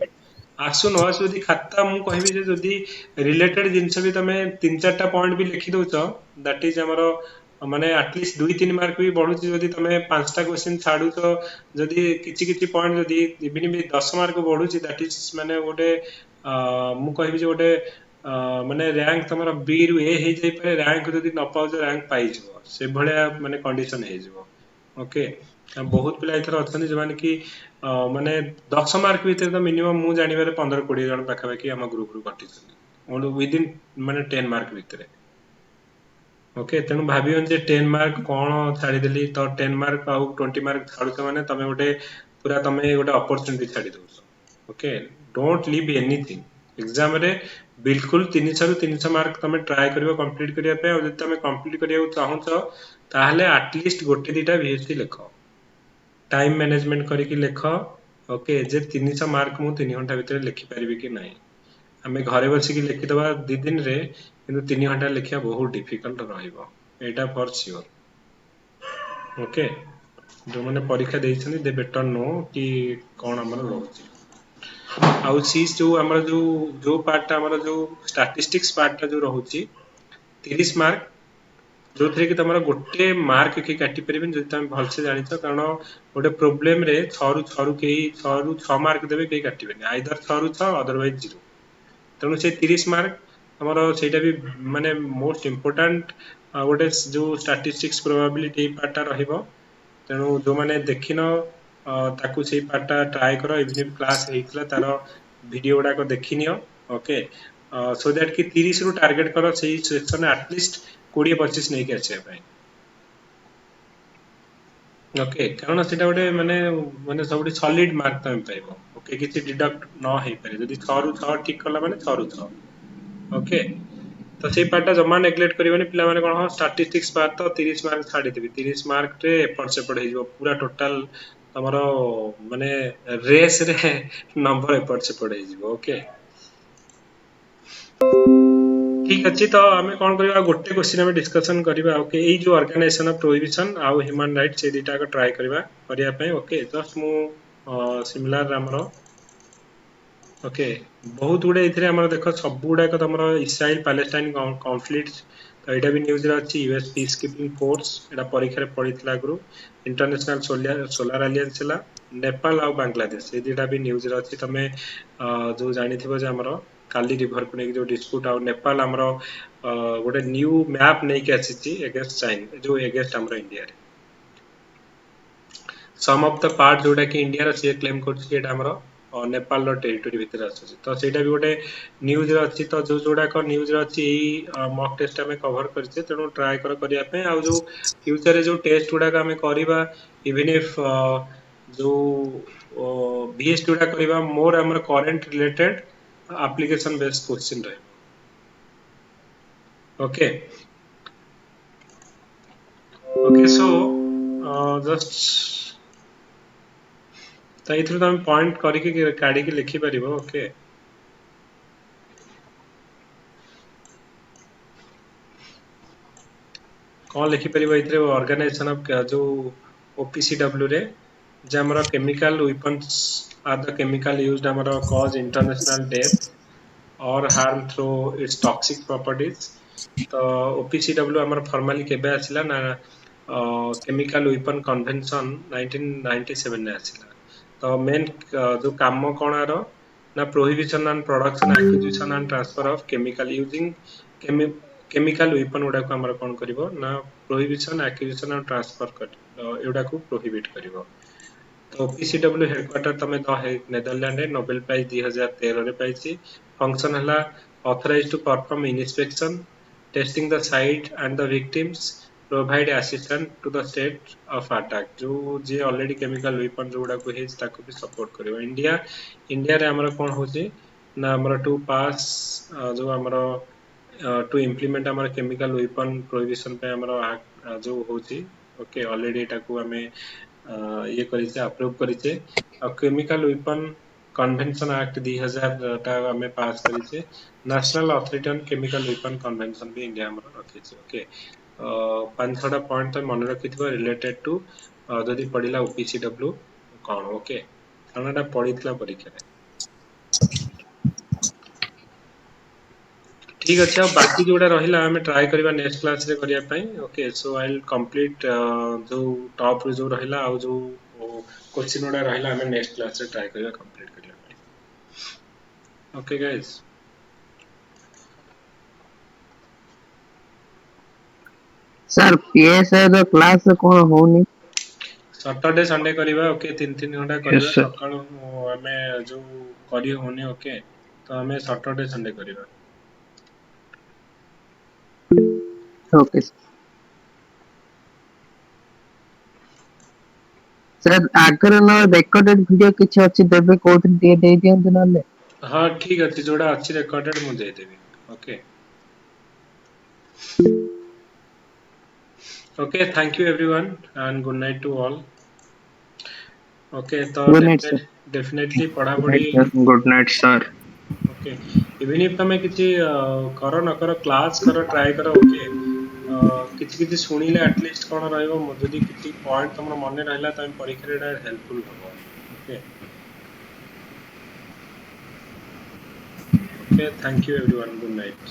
आसु न आसु यदि खाता मु कहबी जे यदि रिलेटेड जिंस भी तमे 3-4टा पॉइंट भी लिखि दोछ दैट इज हमरो माने एटलीस्ट 2-3 मार्क भी बढ़ुची यदि तमे 5टा क्वेश्चन छाडू तो यदि किछि किछि पॉइंट यदि इवन भी 10 मार्क बढ़ुची दैट इज माने गोटे मु कहबी जे गोटे माने रैंक तमरा बी रु ए हे जाई पारे रैंक जदी न पाउ जे रैंक पाई जबो से भलिया माने कंडीशन हे जबो ओके बहुत पिला इथर अछन जे माने कि माने 10 मार्क भीतर तो मिनिमम मु जानि बारे 15-20 जन पाखा पाखी हम ग्रुप रु कटि छन ओन विद इन माने 10 मार्क भीतर ओके तेणु भाबियन जे 10 मार्क कोन छाडी देली तो 10 मार्क आउ 20 मार्क छाडुछ माने तमे गोटे पूरा तमे गोटे अपॉर्चुनिटी छाडी दोछ okay don't leave anything exam रे बिल्कुल 300 रु 300 मार्क तमे ट्राई करियो कंप्लीट करिया पे जदि तमे कंप्लीट करिया चाहूछ ताहले एटलीस्ट गोटे दीटा वीएससी लिखो टाइम मैनेजमेंट करिकि लिखो ओके जे 300 मार्क मु 3 घंटा भीतर लिखि परिबि कि नाही हमें घरे बसी कि लिखि दबा 2 दिन रे किंतु 3 घंटा लिखिया बहुत डिफिकल्ट रहिबो एटा फॉर श्योर ओके जो माने परीक्षा देइछनी दे बेटर नो कि कोन हमर रहउची आउ सीस जो हमर जो पार्ट हमर जो स्टैटिस्टिक्स पार्ट जो रहउची 30 मार्क जो थे कि तमरा गोटे मार्क के काटि परिबेन जदि तमे भल से जानि छ कारण गोटे प्रॉब्लम रे 6 रु 6 रु के 6 रु 6 मार्क देबे के काटिबेनी आइदर 6 रु 6 अदरवाइज 0 तेणु से 30 मार्क हमर सेटा भी माने मोस्ट इंपोर्टेंट गोटे जो स्टैटिस्टिक्स प्रोबेबिलिटी पार्टा रहइबो तेणु जो माने देखिन ताकू से पार्टा ट्राई करो इवन क्लास हेइतला तार वीडियो गुडा को देखिनियो ओके सो दैट कि 30 रु टार्गेट करो सेही सेक्शन एटलीस्ट 20-25 नहीं के आछे भाई ओके कारण सेटा गोटे माने माने सबटी सॉलिड मार्क तम पाइबो ओके किछि डिडक्ट न हेइ पारे जदि 6 रु 6 ठीक कला माने 6 रु 6 ओके तो से पार्टा जमा नेग्लेक्ट करिवनी पिला माने कोन स्टैटिस्टिक्स पार्ट तो 30 मार्क छाडी देबी 30 मार्क रे एपट सेपट हे जो पूरा टोटल तमरो माने रेस रे नंबर एपट सेपट हे जो ओके ठीक अछि तो हमें कोन करबा गोटे क्वेश्चन हमें डिस्कशन करबा ओके ए जो ऑर्गेनाइजेशन ऑफ प्रोहिबिशन आ ह्यूमन राइट से दिटा को ट्राई करबा करिया पय ओके जस्ट मु सिमिलर हमरो ओके बहुत गुडे इथरे हमरो देखो सब गुडा को हमरो इस्राइल पैलेस्टाइन कॉन्फ्लिक्ट तो एटा भी न्यूज रे अछि यूएस पीस कीपिंग फोर्स एटा परीक्षा रे पढितला गुरु इंटरनेशनल सोलर अलायंस चला नेपाल आ बांग्लादेश ए दिटा भी न्यूज रे अछि तमे जो जानिथिबो जे हमरो काली रिवर को जो डिस्प्यूट आ नेपाल हमरो गोटे न्यू मैप नै के आछि अगेंस्ट चाइना जो अगेंस्ट हमरो इंडिया रे सम ऑफ द पार्ट जोटा कि इंडिया रो से क्लेम करछि एटा हमरो नेपाल रो टेरिटरी भीतर आछि तो सेटा भी गोटे न्यूज रे अछि तो जो जोडा को न्यूज रे अछि मॉक टेस्ट हमें कवर करछे तेनु ट्राई करिया पे आ जो फ्यूचर रे जो टेस्ट गुडा का हमें करबा इवन इफ जो बीएस जोडा करबा मोर हमर current related application based question रहे okay okay so just तो इथरो तुम पॉइंट करिके काढी के लिखि परिबो ओके कौन लिखि परिबो इथरे ऑर्गेनाइजेशन ऑफ जो ओपीसीडब्ल्यू रे जे हमरा chemical weapons are the chemical used हमरा कॉज इंटरनेशनल डेथ और harm through its toxic properties तो ओपीसीडब्ल्यू हमर फॉर्मली केबे आसिला ना केमिकल वेपन कन्वेंशन 1997 ने आसिला तो मेन जो काम कोन आरो ना prohibition on production acquisition and transfer of chemical using chemical weapon उडा को हमर कोन करिवो ना प्रोहिबिशन एक्विजिशन एंड ट्रांसफर कर एडा को प्रोहिबिट करिवो तो ओपीसीडब्ल्यू हेडक्वार्टर तमे द नेदरलैंड रे नोबेल प्राइज 2013 रे पाइछि फंक्शन हला authorized to perform inspection testing the site and the victims provide assistance to the state of attack जो जे ऑलरेडी केमिकल वेपन जोडा को हेज ताको भी सपोर्ट करिवो इंडिया रे हमर कोन होची ना हमर टू पास जो हमर टू इम्प्लीमेंट हमर केमिकल वेपन प्रोहिबिशन पे हमर जो होची ओके ऑलरेडी एटा को हमें ये करिसे अप्रूव करिसे आ केमिकल वेपन कन्वेंशन एक्ट 2000 टा हमें पास करिसे national authority on chemical weapon convention भी इंडिया हमर रखिছে ओके पांच छटा पॉइंट तो मन रखिथिबो रिलेटेड टू जदी पडिला ओपीसीडब्ल्यू कोन ओके कारणटा पडितला परीक्षा रे ठीक अछि अब बाकी जोडा रहिला हमें ट्राई करबा नेक्स्ट क्लास रे करिया पई okay so I will complete जो टॉप रे जो रहिला आ जो क्वेश्चन जोडा रहिला हमें नेक्स्ट क्लास रे ट्राई करबा कंप्लीट करिया पई ओके गाइस सर पीएसआई रो क्लास कोन होनी सैटरडे संडे करिबा ओके 3-3 घंटा करिबा सकाळ हमें जो करी होनी ओके तो हमें सैटरडे संडे करिबा ओके सर आगर न रिकॉर्डेड वीडियो किछ अछि देबे कोथ दे दियंत नले हां ठीक अछि जोडा अछि रिकॉर्डेड मु दे देबी okay okay thank you everyone and good night to all okay तो definitely पढ़ा पढ़ी good night sir okay even if तमे किछि करो न करो क्लास करो ट्राई करो ओके किछि किछि सुनिले एटलीस्ट कोन रहइबो जदी किछि पॉइंट तमरो मने रहला तमे परीक्षा रे हेल्पफुल होबो okay okay thank you everyone good night